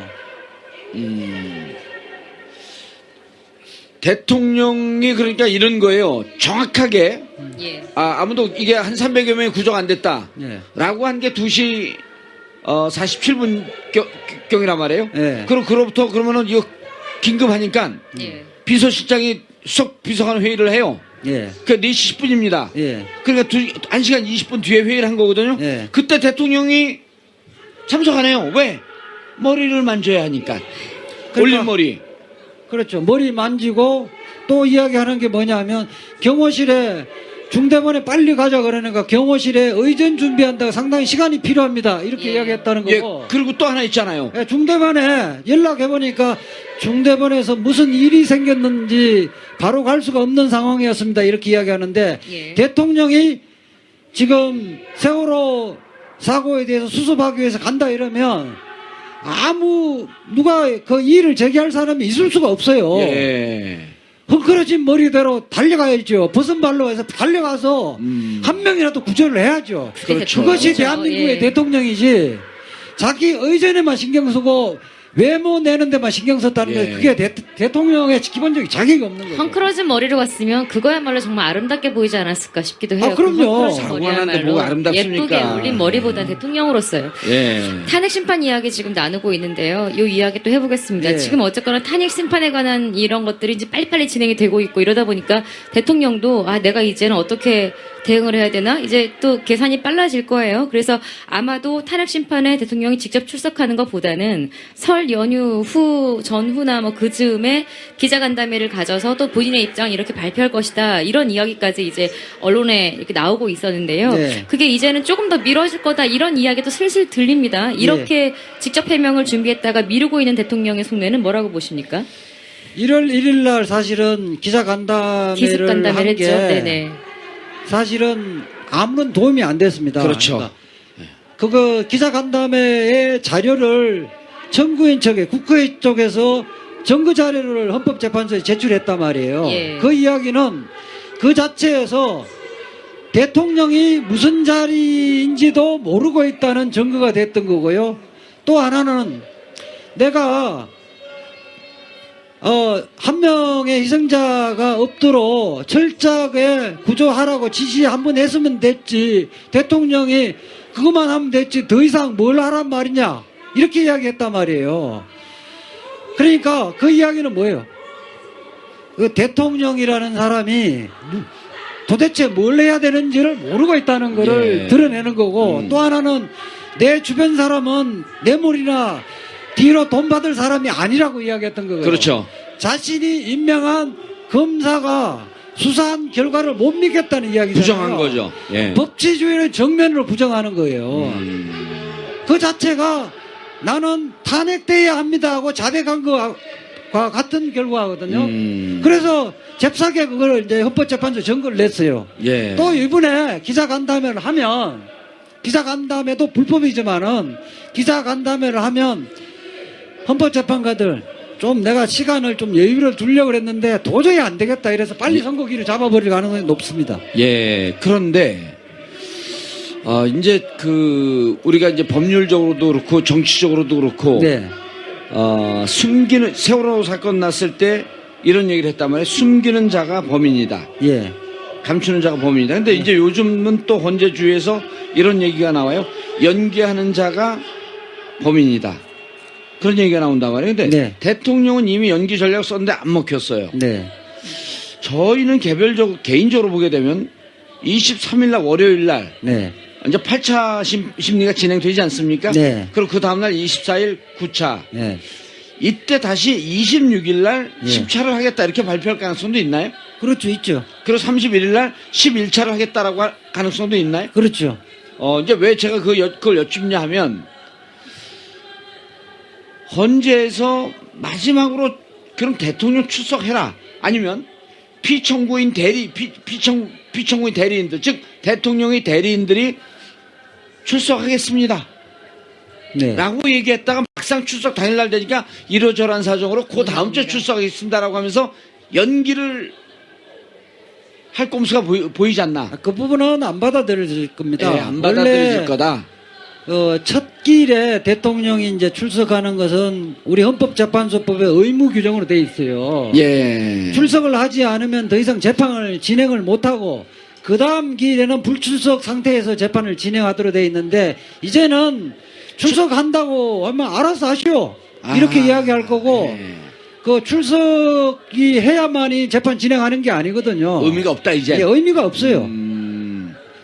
대통령이 그러니까 이런 거예요. 정확하게 예. 아무도 이게 한 300여 명이 구조가 안 됐다. 예. 라고 한 게 2시 47분 경이란 말이에요. 예. 그로부터 그러면은 이거 긴급하니까 예. 비서실장이 수석 비서관 회의를 해요. 예. 그 4시 10분입니다. 예. 그러니까 1시간 20분 뒤에 회의를 한 거거든요. 예. 그때 대통령이 참석 안 해요. 왜? 머리를 만져야 하니까. 올릴 머리. 그렇죠. 머리 만지고 또 이야기하는 게 뭐냐면 경호실에 중대본에 빨리 가자 그러니까 경호실에 의전 준비한다고 상당히 시간이 필요합니다. 이렇게 예. 이야기했다는 예, 거고. 그리고 또 하나 있잖아요. 예, 중대본에 연락해보니까 중대본에서 무슨 일이 생겼는지 바로 갈 수가 없는 상황이었습니다. 이렇게 이야기하는데 예. 대통령이 지금 세월호 사고에 대해서 수습하기 위해서 간다 이러면 누가 그 이의를 제기할 사람이 있을 수가 없어요. 예. 헝클어진 머리대로 달려가야죠. 벗은 발로 해서 달려가서 한 명이라도 구조를 해야죠. 그렇죠. 그것이 그렇죠. 대한민국의 예. 대통령이지 자기 의전에만 신경 쓰고 외모 내는 데만 신경 썼다는 예. 게 그게 대통령의 기본적인 자격이 없는 거죠. 헝클어진 머리로 갔으면 그거야말로 정말 아름답게 보이지 않았을까 싶기도 해요. 아, 그럼요. 그 헝클어진 사고 머리야말로 하는데 뭐가 아름답습니까? 예쁘게 올린 머리보다 대통령으로서요. 예. 탄핵 심판 이야기 지금 나누고 있는데요. 이 이야기 또 해보겠습니다. 예. 지금 어쨌거나 탄핵 심판에 관한 이런 것들이 이제 빨리빨리 진행이 되고 있고 이러다 보니까 대통령도 내가 이제는 어떻게 대응을 해야 되나? 이제 또 계산이 빨라질 거예요. 그래서 아마도 탄핵 심판에 대통령이 직접 출석하는 것보다는 설 연휴 전후나 뭐 그 즈음에 기자간담회를 가져서 또 본인의 입장 이렇게 발표할 것이다. 이런 이야기까지 이제 언론에 이렇게 나오고 있었는데요. 네. 그게 이제는 조금 더 미뤄질 거다. 이런 이야기도 슬슬 들립니다. 이렇게 직접 해명을 준비했다가 미루고 있는 대통령의 속내는 뭐라고 보십니까? 1월 1일 날 사실은 기습 간담회를 한 했죠. 게 네네. 사실은 아무런 도움이 안 됐습니다. 그렇죠. 그거 기자간담회의 자료를 청구인 측에 국회 쪽에서 증거 자료를 헌법재판소에 제출했단 말이에요. 예. 그 이야기는 그 자체에서 대통령이 무슨 자리인지도 모르고 있다는 증거가 됐던 거고요. 또 하나는 내가 한 명의 희생자가 없도록 철저하게 구조하라고 지시 한번 했으면 됐지. 대통령이 그것만 하면 됐지. 더 이상 뭘 하란 말이냐. 이렇게 이야기했단 말이에요. 그러니까 그 이야기는 뭐예요? 그 대통령이라는 사람이 도대체 뭘 해야 되는지를 모르고 있다는 거를 예. 드러내는 거고 또 하나는 내 주변 사람은 뇌물이나 뒤로 돈 받을 사람이 아니라고 이야기했던 거예요. 그렇죠. 자신이 임명한 검사가 수사한 결과를 못 믿겠다는 이야기잖아요. 부정한 거죠. 예. 법치주의를 정면으로 부정하는 거예요. 그 자체가 나는 탄핵돼야 합니다 하고 자백한 것과 같은 결과거든요. 그래서 잽싸게 그걸 이제 헌법재판소 증거를 냈어요. 예. 또 이번에 기자간담회를 하면 기자간담회도 불법이지만은 기자간담회를 하면 헌법재판관들 좀 내가 시간을 좀 여유를 두려고 그랬는데 도저히 안 되겠다 이래서 빨리 선고기를 잡아버릴 가능성이 높습니다. 예. 그런데 이제 우리가 이제 법률적으로도 그렇고 정치적으로도 그렇고 네. 숨기는 세월호 사건 났을 때 이런 얘기를 했단 말이에요. 숨기는 자가 범인이다. 예. 감추는 자가 범인이다. 근데 이제 요즘은 또 헌재주의에서 이런 얘기가 나와요. 연기하는 자가 범인이다. 그런 얘기가 나온단 말이에요. 근데 네. 대통령은 이미 연기 전략 썼는데 안 먹혔어요. 네. 저희는 개인적으로 보게 되면 23일 날 월요일 날 네. 이제 8차 심리가 진행되지 않습니까? 네. 그리고 그 다음날 24일 9차. 네. 이때 다시 26일 날 예. 10차를 하겠다 이렇게 발표할 가능성도 있나요? 그렇죠. 있죠. 그리고 31일 날 11차를 하겠다라고 할 가능성도 있나요? 그렇죠. 이제 왜 제가 그걸 여쭙냐 하면 헌재에서 마지막으로 그럼 대통령 출석해라. 아니면 피청구인 피청구인 대리인들, 즉 대통령의 대리인들이 출석하겠습니다. 네. 라고 얘기했다가 막상 출석 당일날 되니까 이러저러한 사정으로 그 다음 주에 출석하겠습니다라고 하면서 연기를 할 꼼수가 보이지 않나. 그 부분은 안 받아들여질 겁니다. 예, 안 받아들여질 원래 거다. 첫 길에 대통령이 이제 출석하는 것은 우리 헌법재판소법에 의무 규정으로 돼 있어요. 예. 출석을 하지 않으면 더 이상 재판을 진행을 못하고 그 다음 길에는 불출석 상태에서 재판을 진행하도록 돼 있는데 이제는 출석한다고 하면 알아서 하시오. 이렇게 이야기할 거고 예. 그 출석이 해야만이 재판 진행하는 게 아니거든요. 의미가 없다 이제. 예, 의미가 없어요.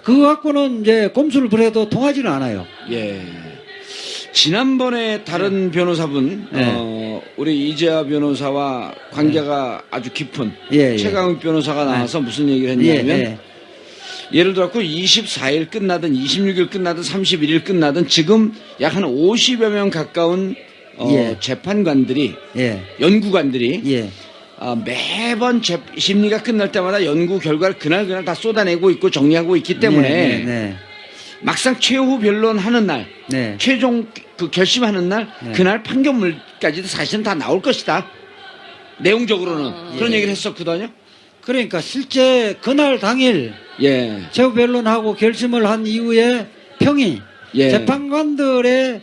그거 갖고는 이제 꼼수를 부려도 통하지는 않아요. 예. 지난번에 다른 변호사분, 네. 우리 이재하 변호사와 관계가 아주 깊은 예, 예. 최강욱 변호사가 나와서 무슨 얘기를 했냐면 예를 들어 24일 끝나든 26일 끝나든 31일 끝나든 지금 약 한 50여 명 가까운 예. 재판관들이 예. 연구관들이 예. 매번 심리가 끝날 때마다 연구 결과를 그날 다 쏟아내고 있고 정리하고 있기 때문에 네. 막상 최후 변론하는 날 네. 최종 결심하는 날 네. 그날 판결물까지도 사실은 다 나올 것이다. 내용적으로는 그런 예. 얘기를 했었거든요. 그러니까 실제 그날 당일 예. 최후 변론하고 결심을 한 이후에 평이 예. 재판관들의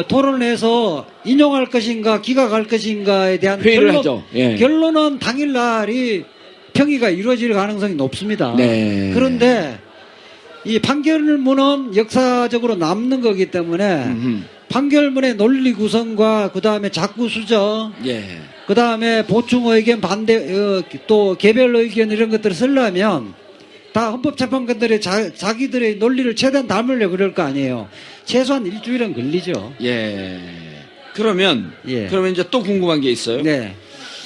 토론에서 인용할 것인가 기각할 것인가에 대한 회의를 하죠. 예. 결론은 당일날이 평의가 이루어질 가능성이 높습니다. 네. 그런데 이 판결문은 역사적으로 남는 거기 때문에 판결문의 논리 구성과 그 다음에 작구 수정, 예. 그 다음에 보충 의견 반대 또 개별 의견 이런 것들을 쓰려면 다 헌법재판관들의 자기들의 논리를 최대한 담으려고 그럴 거 아니에요. 최소한 일주일은 걸리죠. 예. 그러면 예. 이제 또 궁금한 게 있어요. 네.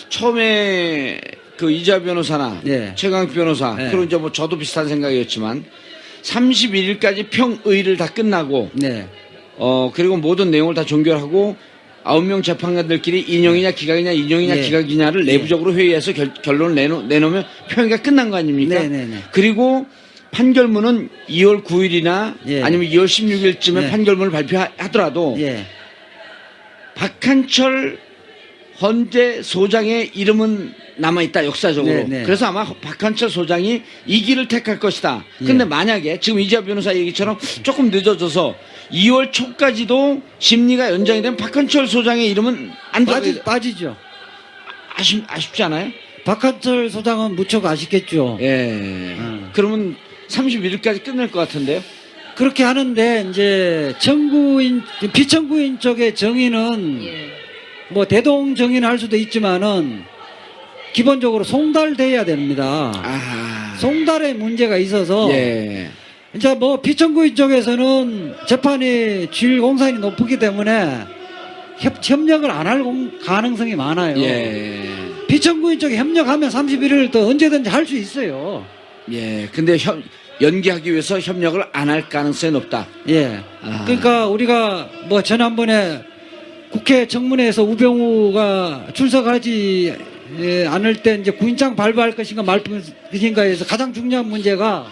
처음에 그 이자 변호사나 네. 최강욱 변호사 네. 그리고 이제 뭐 저도 비슷한 생각이었지만 31일까지 평의를 다 끝나고 네. 그리고 모든 내용을 다 종결하고 9명 재판관들끼리 인용이냐 기각이냐 인용이냐 예. 기각이냐를 예. 내부적으로 회의해서 결론을 내놓으면 평의가 끝난 거 아닙니까? 네네네. 그리고 판결문은 2월 9일이나 예. 아니면 2월 16일쯤에 예. 판결문을 발표하더라도 예. 박한철 헌재 소장의 이름은 남아있다 역사적으로. 네, 네. 그래서 아마 박한철 소장이 이 길을 택할 것이다. 근데 예. 만약에 지금 이재화 변호사 얘기처럼 조금 늦어져서 2월 초까지도 심리가 연장이 되면 박한철 소장의 이름은 안 빠지죠. 아쉽지 않아요? 박한철 소장은 무척 아쉽겠죠. 예. 그러면 31일까지 끝낼 것 같은데요? 그렇게 하는데 이제 피청구인 쪽의 정의는 예. 뭐 대동 정의는 할 수도 있지만은 기본적으로 송달돼야 됩니다. 아. 송달에 문제가 있어서 예. 이제 뭐 피청구인 쪽에서는 재판이 질 공산이 높기 때문에 협력을 안 할 가능성이 많아요. 예. 피청구인 쪽에 협력하면 31일 더 언제든지 할 수 있어요. 예. 근데 연기하기 위해서 협력을 안 할 가능성이 높다. 예. 아. 그러니까 우리가 뭐 지난번에 국회 청문회에서 우병우가 출석하지 않을 때 이제 구인장 발부할 것인가 말 것인가에서 가장 중요한 문제가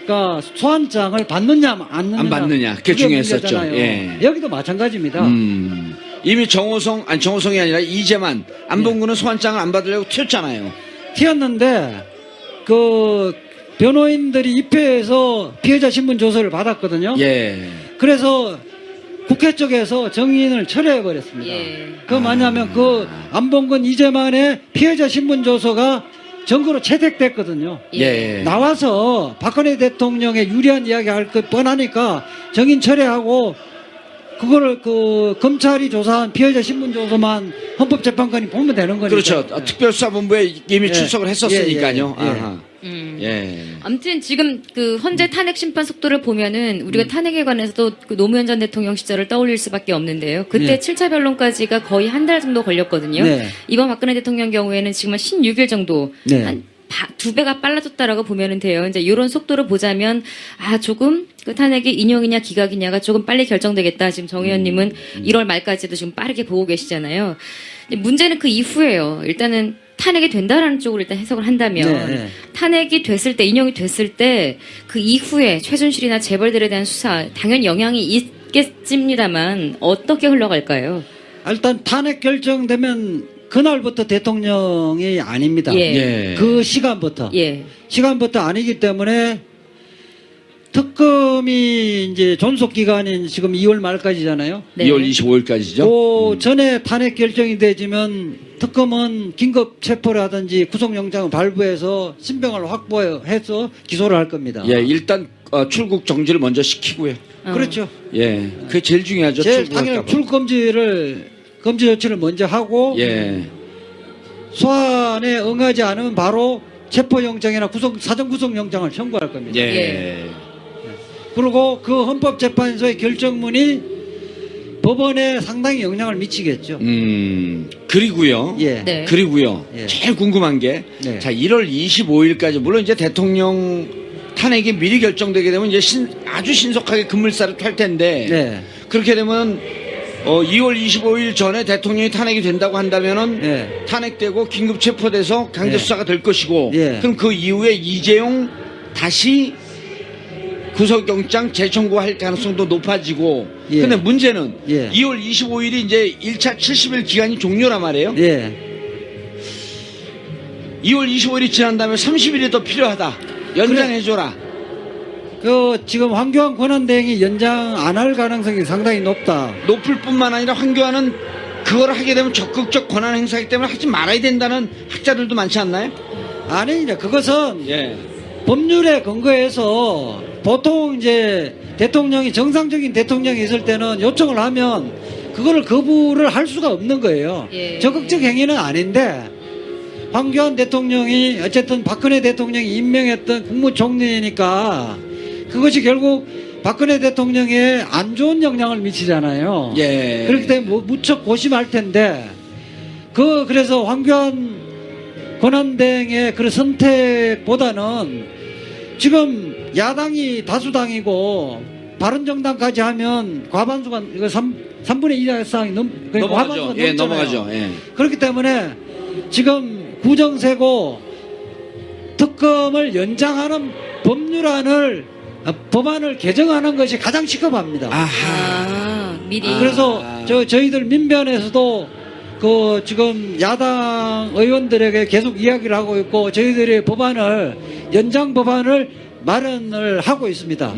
그러니까 소환장을 받느냐 안 받느냐. 그게 그게 중요했었죠. 문제잖아요. 예. 여기도 마찬가지입니다. 이미 정호성이 아니라 이재만 안봉구는 소환장을 안 받으려고 튀었잖아요. 튀었는데 그 변호인들이 입회해서 피해자 신분 조서를 받았거든요. 예. 그래서 국회 쪽에서 정인을 철회해 버렸습니다. 예. 그 뭐냐면 그 안봉근 이재만의 피해자 신분 조서가 증거로 채택됐거든요. 예. 나와서 박근혜 대통령의 유리한 이야기 할 것 뻔하니까 정인 철회하고 그거를 그 검찰이 조사한 피해자 신분 조서만 헌법재판관이 보면 되는 거니까. 그렇죠. 특별수사본부에 이미 예. 출석을 했었으니까요. 예, 예, 예. 아하. 예. 아무튼 지금 그 헌재 탄핵 심판 속도를 보면은 우리가 탄핵에 관해서도 그 노무현 전 대통령 시절을 떠올릴 수밖에 없는데요. 그때 네. 7차 변론까지가 거의 한 달 정도 걸렸거든요. 네. 이번 박근혜 대통령 경우에는 지금 한 16일 정도 네. 한 두 배가 빨라졌다라고 보면은 돼요. 이제 이런 속도를 보자면 조금 그 탄핵이 인용이냐 기각이냐가 조금 빨리 결정되겠다. 지금 정 의원님은 1월 말까지도 지금 빠르게 보고 계시잖아요. 근데 문제는 그 이후에요. 일단은 탄핵이 된다라는 쪽으로 일단 해석을 한다면 네. 탄핵이 됐을 때 인용이 됐을 때 그 이후에 최순실이나 재벌들에 대한 수사 당연히 영향이 있겠습니다만 어떻게 흘러갈까요? 일단 탄핵 결정되면 그날부터 대통령이 아닙니다. 예. 그 시간부터. 예. 시간부터 아니기 때문에 특검이 이제 존속 기간인 지금 2월 말까지잖아요. 네. 2월 25일까지죠. 그 전에 탄핵 결정이 되지만 특검은 긴급 체포를 하든지 구속영장을 발부해서 신병을 확보해서 기소를 할 겁니다. 예, 일단 출국 정지를 먼저 시키고요. 그렇죠. 예, 그게 제일 중요하죠. 제일 출국할까 당연히 봐. 금지 조치를 먼저 하고 예, 소환에 응하지 않으면 바로 체포영장이나 사전 구속영장을 청구할 겁니다. 예, 그리고 그 헌법재판소의 결정문이 법원에 상당히 영향을 미치겠죠. 그리고요. 예. 네. 그리고요. 예. 제일 궁금한 게, 네. 자, 1월 25일까지, 물론 이제 대통령 탄핵이 미리 결정되게 되면 이제 아주 신속하게 급물살을 탈 텐데, 네. 그렇게 되면 2월 25일 전에 대통령이 탄핵이 된다고 한다면은 네. 탄핵되고 긴급 체포돼서 강제 수사가 될 것이고, 예. 그럼 그 이후에 이재용 다시 구속영장 재청구할 가능성도 높아지고, 예. 근데 문제는 예. 2월 25일이 이제 1차 70일 기간이 종료란 말이에요. 예. 2월 25일이 지난 다음에 30일이 더 필요하다. 연장해줘라. 지금 황교안 권한대행이 연장 안 할 가능성이 상당히 높다. 높을 뿐만 아니라 황교안은 그걸 하게 되면 적극적 권한 행사이기 때문에 하지 말아야 된다는 학자들도 많지 않나요? 아니, 그것은 예. 법률에 근거해서 보통 이제 정상적인 대통령이 있을 때는 요청을 하면 그거를 거부를 할 수가 없는 거예요. 예. 적극적 행위는 아닌데 황교안 대통령이 어쨌든 박근혜 대통령이 임명했던 국무총리니까 그것이 결국 박근혜 대통령에 안 좋은 영향을 미치잖아요. 예. 그렇기 때문에 무척 고심할 텐데 그래서 황교안 권한대행의 그런 선택보다는 지금 야당이 다수당이고 바른정당까지 하면 과반수가 이거 3분의 2 이상이 넘어가죠. 과반수가 예, 넘잖아요. 넘어가죠. 예. 그렇기 때문에 지금 구정세고 특검을 연장하는 법안을 개정하는 것이 가장 시급합니다. 아, 미리. 그래서 저희들 민변에서도 지금 야당 의원들에게 계속 이야기를 하고 있고 저희들이 연장 법안을 마련을 하고 있습니다.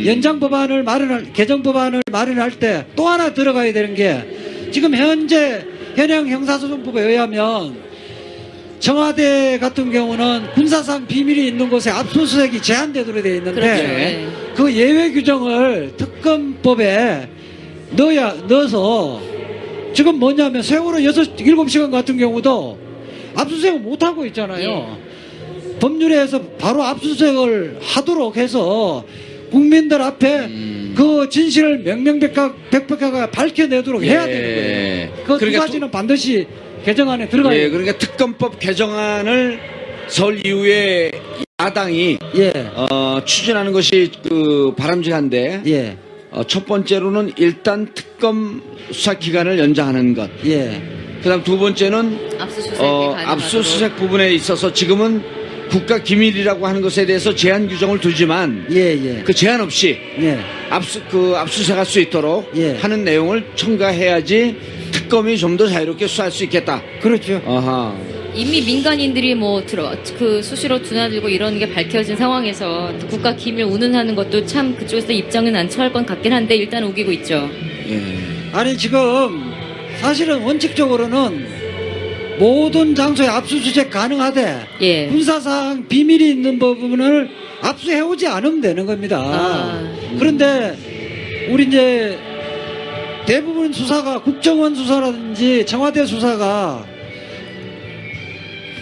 연장 법안을 개정 법안을 마련할 때 또 하나 들어가야 되는 게 지금 현행 형사소송법에 의하면 청와대 같은 경우는 군사상 비밀이 있는 곳에 압수수색이 제한되도록 되어 있는데 그렇죠. 예. 그 예외 규정을 특검법에 넣어서 지금 뭐냐면 세월호 7시간 같은 경우도 압수수색을 못하고 있잖아요. 법률에서 바로 압수수색을 하도록 해서 국민들 앞에 그 진실을 명명백백하게 밝혀내도록 해야 되는 거예요. 그 두 그러니까 가지는 반드시 개정안에 들어가야 예, 돼요. 그러니까 특검법 개정안을 설 이후에 야당이 예. 추진하는 것이 바람직한데 예. 첫 번째로는 일단 특검 수사 기간을 연장하는 것. 예. 그다음 두 번째는 압수수색이 가능하도록. 압수수색 부분에 있어서 지금은 국가 기밀이라고 하는 것에 대해서 제한 규정을 두지만 예. 그 제한 없이 예. 압수수색할 수 있도록 예. 하는 내용을 첨가해야지 특검이 좀 더 자유롭게 수사할 수 있겠다. 그렇죠. 아하. 이미 민간인들이 수시로 드나들고 이러는 게 밝혀진 상황에서 국가 기밀 운운하는 것도 참 그쪽에서 입장은 안 처할 것 같긴 한데 일단 우기고 있죠. 예. 아니 지금 사실은 원칙적으로는 모든 장소에 압수수색 가능하되 예. 군사상 비밀이 있는 부분을 압수해오지 않으면 되는 겁니다. 그런데 우리 이제 대부분 수사가 국정원 수사라든지 청와대 수사가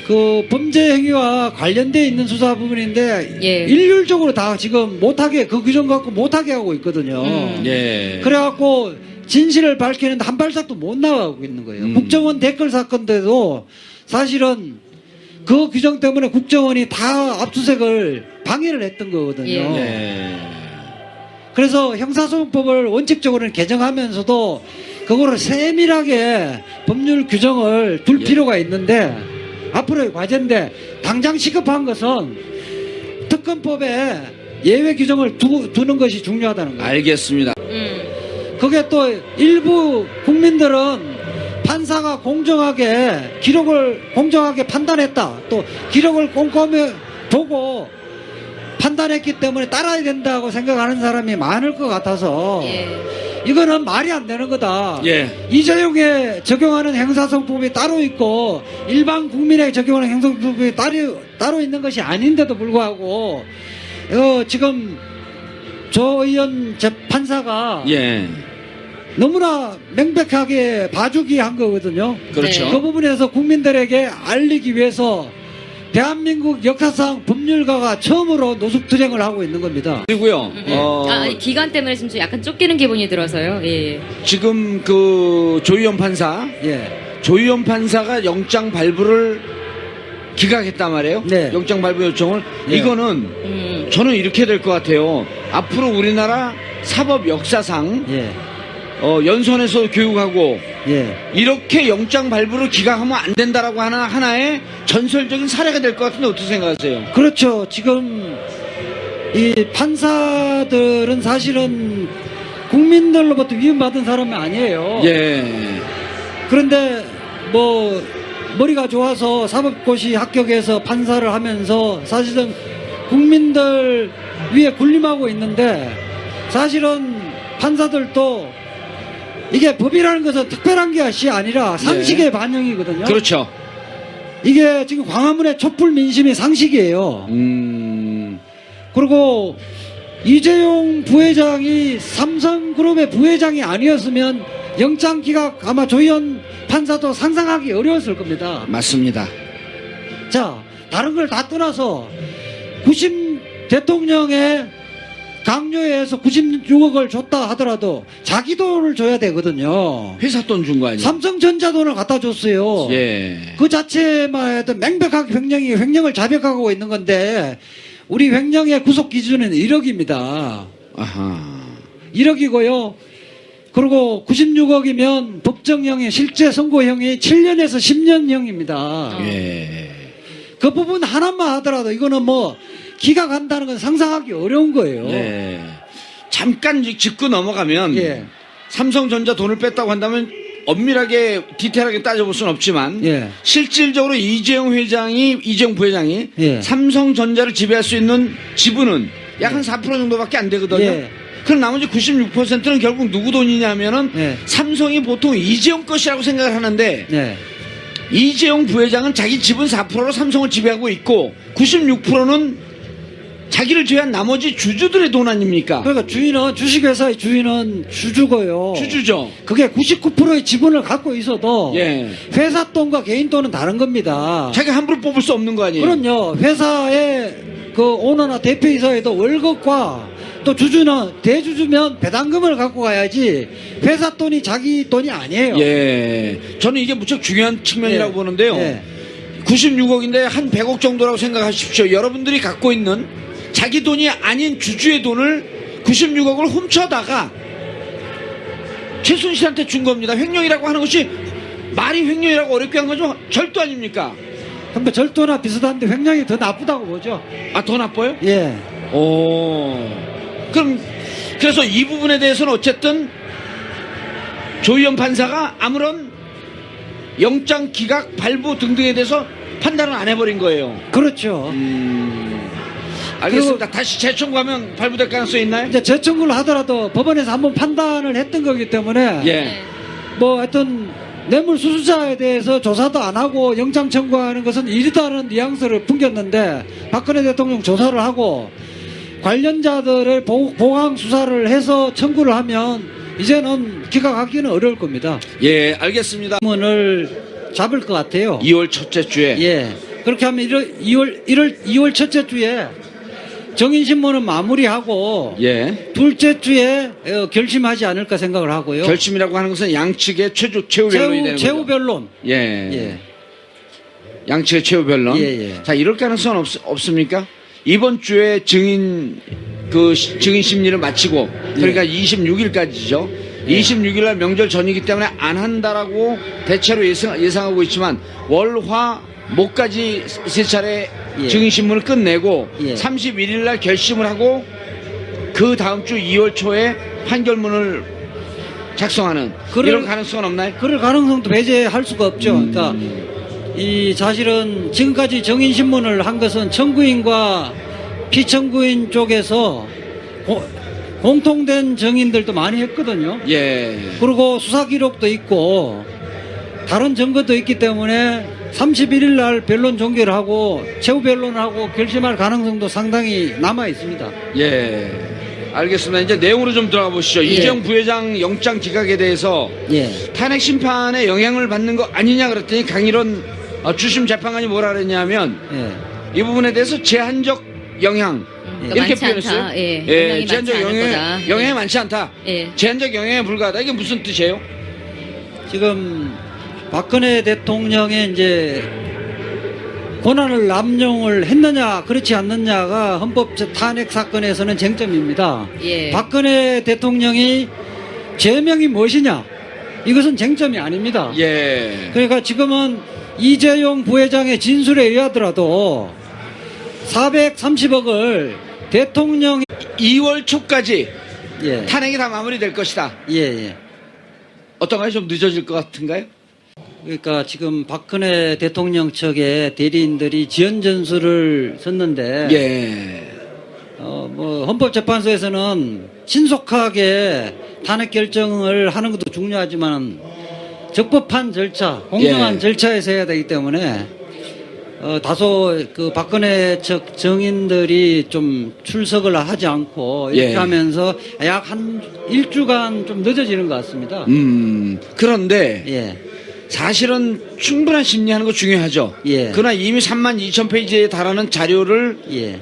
그 범죄 행위와 관련돼 있는 수사 부분인데 예. 일률적으로 다 지금 못하게 그 규정 갖고 못하게 하고 있거든요. 예. 그래갖고 진실을 밝히는데 한 발짝도 못 나가고 있는 거예요. 국정원 댓글 사건 때도 사실은 그 규정 때문에 국정원이 다 압수수색을 방해를 했던 거거든요. 예. 그래서 형사소송법을 원칙적으로는 개정하면서도 그거를 세밀하게 법률 규정을 둘 필요가 있는데 앞으로의 과제인데 당장 시급한 것은 특검법에 예외 규정을 두는 것이 중요하다는 거예요. 알겠습니다. 그게 또 일부 국민들은 판사가 기록을 공정하게 판단했다. 또 기록을 꼼꼼히 보고 판단했기 때문에 따라야 된다고 생각하는 사람이 많을 것 같아서 예. 이거는 말이 안 되는 거다. 예. 이재용에 적용하는 형사소송법이 따로 있고 일반 국민에게 적용하는 형사소송법이 따로 있는 것이 아닌데도 불구하고 지금 조 의원 재판사가 예. 너무나 명백하게 봐주기 한 거거든요. 그렇죠. 그 부분에서 국민들에게 알리기 위해서 대한민국 역사상 법률가가 처음으로 노숙투쟁을 하고 있는 겁니다. 그리고요. 이 기간 때문에 지금 약간 쫓기는 기분이 들어서요. 예. 지금 조희연 판사, 예. 조희연 판사가 영장 발부를 기각했단 말이에요. 네. 영장 발부 요청을. 네. 이거는 저는 이렇게 될 것 같아요. 앞으로 우리나라 사법 역사상 예. 연수원에서 교육하고 예. 이렇게 영장 발부를 기각하면 안 된다라고 하는 하나의 전설적인 사례가 될 것 같은데 어떻게 생각하세요? 그렇죠. 지금 이 판사들은 사실은 국민들로부터 위임받은 사람이 아니에요. 예. 그런데 머리가 좋아서 사법고시 합격해서 판사를 하면서 사실은 국민들 위에 군림하고 있는데 사실은 판사들도 이게 법이라는 것은 특별한 것이 아니라 상식의 반영이거든요. 그렇죠. 이게 지금 광화문의 촛불 민심이 상식이에요. 그리고 이재용 부회장이 삼성그룹의 부회장이 아니었으면 영장 기각 아마 조희연 판사도 상상하기 어려웠을 겁니다. 맞습니다. 자, 다른 걸 다 떠나서 대통령의 강요해서 96억을 줬다 하더라도 자기 돈을 줘야 되거든요. 회사 돈 준 거 아니에요? 삼성전자 돈을 갖다 줬어요. 예. 그 자체만 해도 명백하게 횡령을 자백하고 있는 건데 우리 횡령의 구속 기준은 1억입니다. 아하. 1억이고요. 그리고 96억이면 법정형이 실제 선고형이 7년에서 10년형입니다. 예. 그 부분 하나만 하더라도 이거는 뭐 기가 간다는 건 상상하기 어려운 거예요. 네. 잠깐 짚고 넘어가면 예. 삼성전자 돈을 뺐다고 한다면 엄밀하게 디테일하게 따져볼 수는 없지만 예. 실질적으로 이재용 부회장이 예. 삼성전자를 지배할 수 있는 지분은 약 한 4% 정도밖에 안 되거든요. 예. 그럼 나머지 96%는 결국 누구 돈이냐면은 예. 삼성이 보통 이재용 것이라고 생각을 하는데 네. 이재용 부회장은 자기 지분 4%로 삼성을 지배하고 있고 96%는 자기를 제외한 나머지 주주들의 돈 아닙니까? 그러니까 주식회사의 주인은 주주고요. 주주죠. 그게 99%의 지분을 갖고 있어도 예. 회사 돈과 개인 돈은 다른 겁니다. 자기 함부로 뽑을 수 없는 거 아니에요? 그럼요. 회사의 그 오너나 대표이사에도 월급과 또 대주주면 배당금을 갖고 가야지 회사 돈이 자기 돈이 아니에요. 예. 저는 이게 무척 중요한 측면이라고 예. 보는데요. 예. 96억인데 한 100억 정도라고 생각하십시오. 여러분들이 갖고 있는 자기 돈이 아닌 주주의 돈을 96억을 훔쳐다가 최순실한테 준 겁니다. 횡령이라고 하는 것이 말이 횡령이라고 어렵게 한 거죠? 절도 아닙니까? 근데 절도나 비슷한데 횡령이 더 나쁘다고 보죠. 아, 더 나빠요? 예. 오. 그래서 이 부분에 대해서는 어쨌든 조희연 판사가 아무런 영장 기각 발부 등등에 대해서 판단을 안 해버린 거예요. 그렇죠. 알겠습니다. 다시 재청구하면 발부될 가능성이 있나요? 이제 재청구를 하더라도 법원에서 한번 판단을 했던 거기 때문에 예. 뭐 하여튼 뇌물 수수자에 대해서 조사도 안 하고 영장 청구하는 것은 이르다는 뉘앙스를 풍겼는데 박근혜 대통령 조사를 하고 관련자들을 보강 수사를 해서 청구를 하면 이제는 기각하기는 어려울 겁니다. 예, 알겠습니다. 문을 잡을 것 같아요. 2월 첫째 주에. 예. 그렇게 하면 2월 첫째 주에 정인신문은 마무리하고 예. 둘째 주에 결심하지 않을까 생각을 하고요. 결심이라고 하는 것은 양측의 최후 변론이 되는 거죠. 최후 변론. 예. 예. 양측의 최후 변론. 예, 예. 자, 이럴 가능성은 없습니까? 이번 주에 증인 심리를 마치고 그러니까 26일까지죠. 26일 날 명절 전이기 때문에 안 한다라고 대체로 예상하고 있지만 월화 목까지 세 차례 예. 증인 신문을 끝내고 예. 31일 날 결심을 하고 그 다음 주 2월 초에 판결문을 작성하는 이런 가능성은 없나요? 그럴 가능성도 배제할 수가 없죠. 그러니까 이 사실은 지금까지 정인신문을 한 것은 청구인과 피청구인 쪽에서 공통된 증인들도 많이 했거든요. 예. 그리고 수사 기록도 있고 다른 증거도 있기 때문에 31일 날 변론 종결을 하고 최후 변론을 하고 결심할 가능성도 상당히 남아 있습니다. 예. 알겠습니다. 이제 내용으로 좀 들어가 보시죠. 예. 이재용 부회장 영장 기각에 대해서 예. 탄핵 심판에 영향을 받는 거 아니냐 그랬더니 강일원 주심 재판관이 뭐라 그랬냐면 예. 이 부분에 대해서 제한적 영향 이렇게 많지 표현했어요. 않다. 예. 영향이 제한적 많지 않을 거다. 영향이 예. 많지 않다. 예. 제한적 영향에 불과하다. 이게 무슨 뜻이에요? 지금 박근혜 대통령의 이제 권한을 남용을 했느냐 그렇지 않느냐가 헌법 탄핵 사건에서는 쟁점입니다. 예. 박근혜 대통령이 죄명이 무엇이냐 이것은 쟁점이 아닙니다. 예. 그러니까 지금은 이재용 부회장의 진술에 의하더라도 430억을 대통령이 2월 초까지 예. 탄핵이 다 마무리될 것이다. 예, 예. 어떤가요? 좀 늦어질 것 같은가요? 그러니까 지금 박근혜 대통령 측의 대리인들이 지연 전술을 썼는데 예. 뭐 헌법재판소에서는 신속하게 탄핵 결정을 하는 것도 중요하지만 적법한 절차, 공정한 예. 절차에서 해야 되기 때문에 다소 그 박근혜 측 정인들이 좀 출석을 하지 않고 이렇게 예. 하면서 약 한 일주간 좀 늦어지는 것 같습니다. 그런데 예. 사실은 충분한 심리하는 거 중요하죠. 예. 그러나 이미 32,000페이지에 달하는 자료를 예.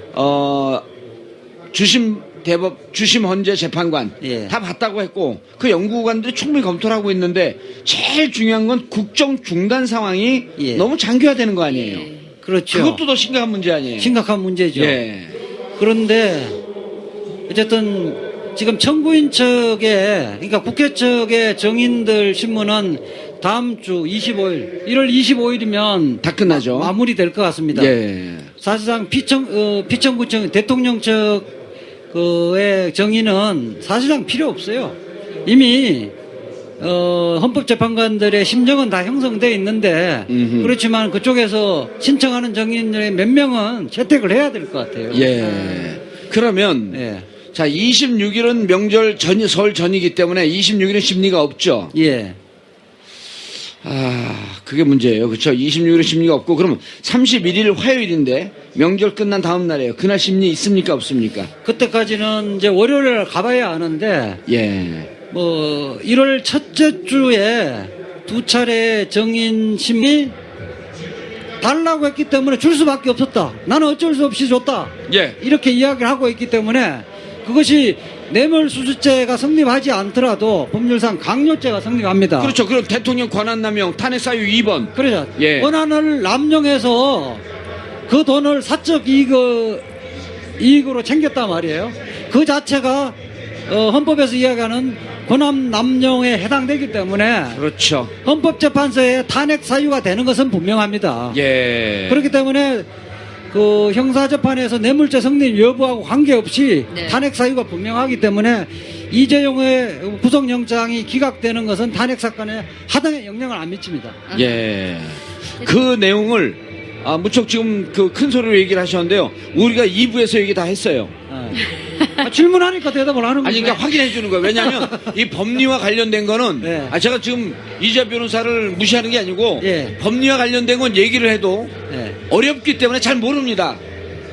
주심 헌재 재판관 예. 다 봤다고 했고 그 연구관들이 충분히 검토를 하고 있는데 제일 중요한 건 국정 중단 상황이 예. 너무 장기화되는 거 아니에요. 그렇죠. 그것도 더 심각한 문제 아니에요. 심각한 문제죠. 예. 그런데 어쨌든 지금 청구인 측에 그러니까 국회 측의 정인들 신문은 다음 주 25일 1월 25일이면 다 끝나죠. 마무리될 것 같습니다. 예. 사실상 피청구청 대통령 측의 정의는 사실상 필요 없어요. 이미 헌법재판관들의 심정은 다 형성되어 있는데 그렇지만 그쪽에서 신청하는 정인들의 몇 명은 채택을 해야 될 것 같아요. 예. 그러면 예. 자 26일은 명절 전 설 전이기 때문에 26일은 심리가 없죠. 예. 그게 문제예요. 그렇죠? 26일은 심리가 없고 그러면 31일 화요일인데 명절 끝난 다음 날이에요. 그날 심리 있습니까 없습니까? 그때까지는 이제 월요일에 가봐야 아는데 예. 뭐 1월 첫째 주에 두 차례 정인 심리 달라고 했기 때문에 줄 수밖에 없었다. 나는 어쩔 수 없이 줬다. 예. 이렇게 이야기를 하고 있기 때문에 그것이 뇌물수수죄가 성립하지 않더라도 법률상 강요죄가 성립합니다. 그렇죠. 그럼 대통령 권한남용 탄핵 사유 2번. 그렇죠. 예. 권한을 남용해서 그 돈을 사적 이익으로 챙겼단 말이에요. 그 자체가 헌법에서 이야기하는 권한 남용에 해당되기 때문에 그렇죠. 헌법재판소에 탄핵 사유가 되는 것은 분명합니다. 예. 그렇기 때문에 그 형사재판에서 뇌물죄 성립 여부하고 관계없이 네. 탄핵 사유가 분명하기 때문에 이재용의 구속영장이 기각되는 것은 탄핵 사건에 하등의 영향을 안 미칩니다. 예. 그 내용을 무척 지금 그 큰 소리로 얘기를 하셨는데요. 우리가 2부에서 얘기 다 했어요. 질문하니까 대답을 하는 거죠. 아니, 그러니까 확인해 주는 거예요. 왜냐하면 이 법리와 관련된 거는 네. 제가 지금 이재 변호사를 무시하는 게 아니고 예. 법리와 관련된 건 얘기를 해도 네. 어렵기 때문에 잘 모릅니다.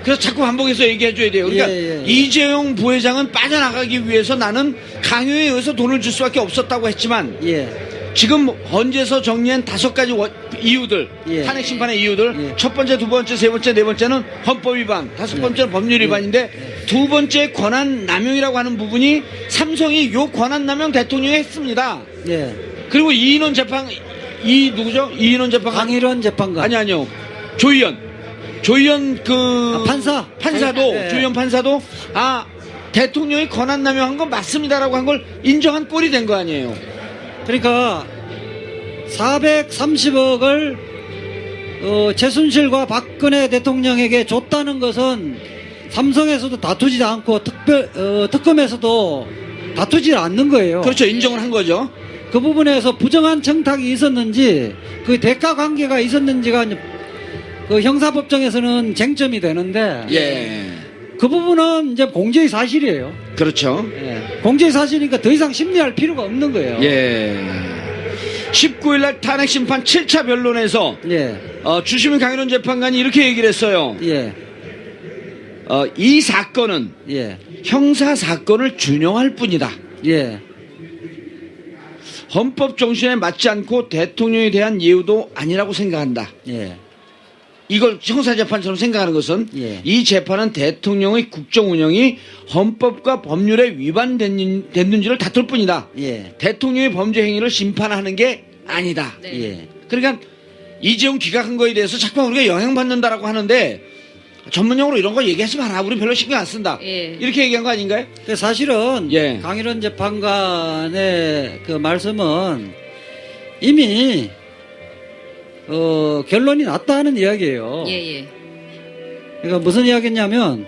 그래서 자꾸 반복해서 얘기해 줘야 돼요. 그러니까 예. 이재용 부회장은 빠져나가기 위해서 나는 강요에 의해서 돈을 줄 수밖에 없었다고 했지만 예. 지금 헌재에서 정리한 5가지 이유들, 예. 탄핵 심판의 이유들, 예. 첫 번째, 두 번째, 세 번째, 네 번째는 헌법 위반, 다섯 번째는 법률 위반인데 두 번째 권한 남용이라고 하는 부분이 삼성이 요 권한 남용 대통령이 했습니다. 예. 그리고 이인원 재판, 누구죠? 이인원 재판 강일원 재판관. 아니요. 조희연 판사도 예. 조희연 판사도 대통령이 권한 남용한 건 맞습니다라고 한 걸 인정한 꼴이 된 거 아니에요. 그러니까 430억을 최순실과 박근혜 대통령에게 줬다는 것은 삼성에서도 다투지 않고 특검에서도 다투지 않는 거예요. 그렇죠. 인정을 한 거죠. 그 부분에서 부정한 청탁이 있었는지 그 대가 관계가 있었는지가 그 형사법정에서는 쟁점이 되는데 예. 그 부분은 이제 공개의 사실이에요. 그렇죠. 예. 공개의 사실이니까 더 이상 심리할 필요가 없는 거예요. 예. 19일날 탄핵 심판 7차 변론에서 예. 주심의 강일원 재판관이 이렇게 얘기를 했어요. 예. 이 사건은 예. 형사 사건을 준용할 뿐이다. 예. 헌법 정신에 맞지 않고 대통령에 대한 예우도 아니라고 생각한다. 예. 이걸 형사재판처럼 생각하는 것은 예. 이 재판은 대통령의 국정 운영이 헌법과 법률에 위반됐는지를 다툴 뿐이다. 예. 대통령의 범죄 행위를 심판하는 게 아니다. 네. 예. 그러니까 이재용 기각한 거에 대해서 자꾸 우리가 영향받는다라고 하는데 전문용어로 이런 거 얘기하지 마라. 우리 별로 신경 안 쓴다. 예. 이렇게 얘기한 거 아닌가요? 그 사실은 예. 강일원 재판관의 그 말씀은 이미 결론이 났다는 이야기예요. 예. 그러니까 무슨 이야기냐면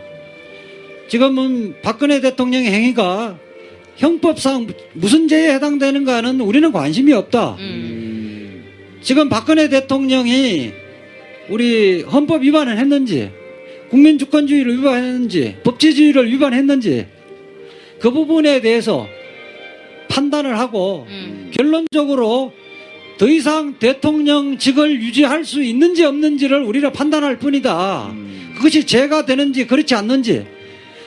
지금은 박근혜 대통령의 행위가 형법상 무슨 죄에 해당되는가는 우리는 관심이 없다. 지금 박근혜 대통령이 우리 헌법 위반을 했는지 국민주권주의를 위반했는지 법치주의를 위반했는지 그 부분에 대해서 판단을 하고 결론적으로 더 이상 대통령직을 유지할 수 있는지 없는지를 우리가 판단할 뿐이다. 그것이 죄가 되는지 그렇지 않는지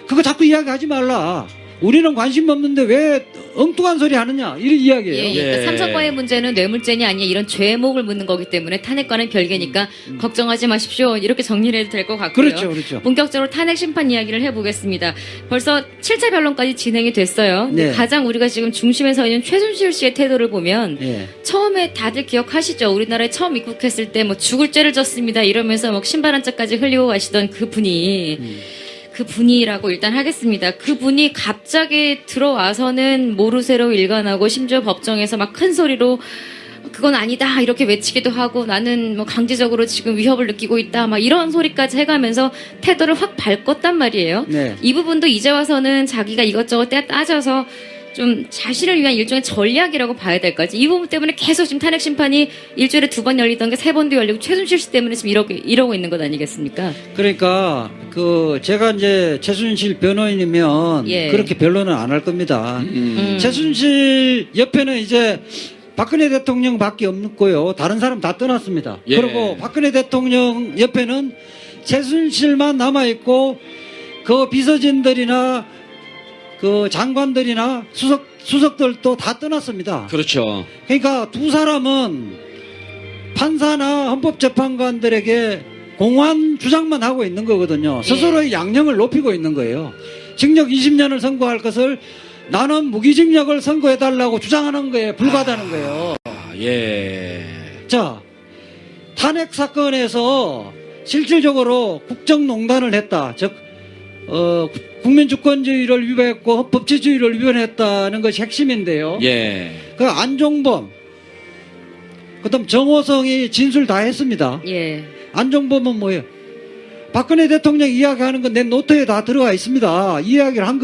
그거 자꾸 이야기하지 말라. 우리는 관심 없는데 왜 엉뚱한 소리 하느냐 이런 이야기예요. 예, 예. 그러니까 삼성과의 문제는 뇌물죄냐 아니냐 이런 죄목을 묻는 거기 때문에 탄핵과는 별개니까 걱정하지 마십시오. 이렇게 정리를 해도 될 것 같고요. 그렇죠, 그렇죠. 본격적으로 탄핵 심판 이야기를 해보겠습니다. 벌써 7차 변론까지 진행이 됐어요. 근데 네. 가장 우리가 지금 중심에 서 있는 최순실 씨의 태도를 보면 예. 처음에 다들 기억하시죠? 우리나라에 처음 입국했을 때 뭐 죽을 죄를 졌습니다 이러면서 막 신발 한 짝까지 흘리고 가시던 그 분이 그 분이라고 일단 하겠습니다. 그 분이 갑자기 들어와서는 모르쇠로 일관하고 심지어 법정에서 막 큰 소리로 그건 아니다 이렇게 외치기도 하고 나는 뭐 강제적으로 지금 위협을 느끼고 있다 막 이런 소리까지 해가면서 태도를 확 바꿨단 말이에요. 네. 이 부분도 이제 와서는 자기가 이것저것 따져서 좀 자신을 위한 일종의 전략이라고 봐야 될까지 이 부분 때문에 계속 지금 탄핵 심판이 일주일에 2번 열리던 게 3번도 열리고 최순실 씨 때문에 지금 이러고 있는 것 아니겠습니까? 그러니까 그 제가 이제 최순실 변호인이면 예. 그렇게 변론은 안 할 겁니다. 최순실 옆에는 이제 박근혜 대통령밖에 없고요. 다른 사람 다 떠났습니다. 예. 그리고 박근혜 대통령 옆에는 최순실만 남아 있고 그 비서진들이나 그 장관들이나 수석들도 다 떠났습니다. 그렇죠. 그러니까 두 사람은 판사나 헌법재판관들에게 공허한 주장만 하고 있는 거거든요. 스스로의 양념을 높이고 있는 거예요. 징역 20년을 선고할 것을 나는 무기징역을 선고해달라고 주장하는 거에 불과하다는 거예요. 예. 자, 탄핵 사건에서 실질적으로 국정농단을 했다. 즉, 국민주권주의를 위반했고 헌법치주의를 위반했다는 것이 핵심인데요. 예. 그 안종범, 그다음 정호성이 진술 다 했습니다. 예. 안종범은 뭐예요? 박근혜 대통령 이야기하는 건 내 노트에 다 들어가 있습니다. 이 이야기를 한 거예요.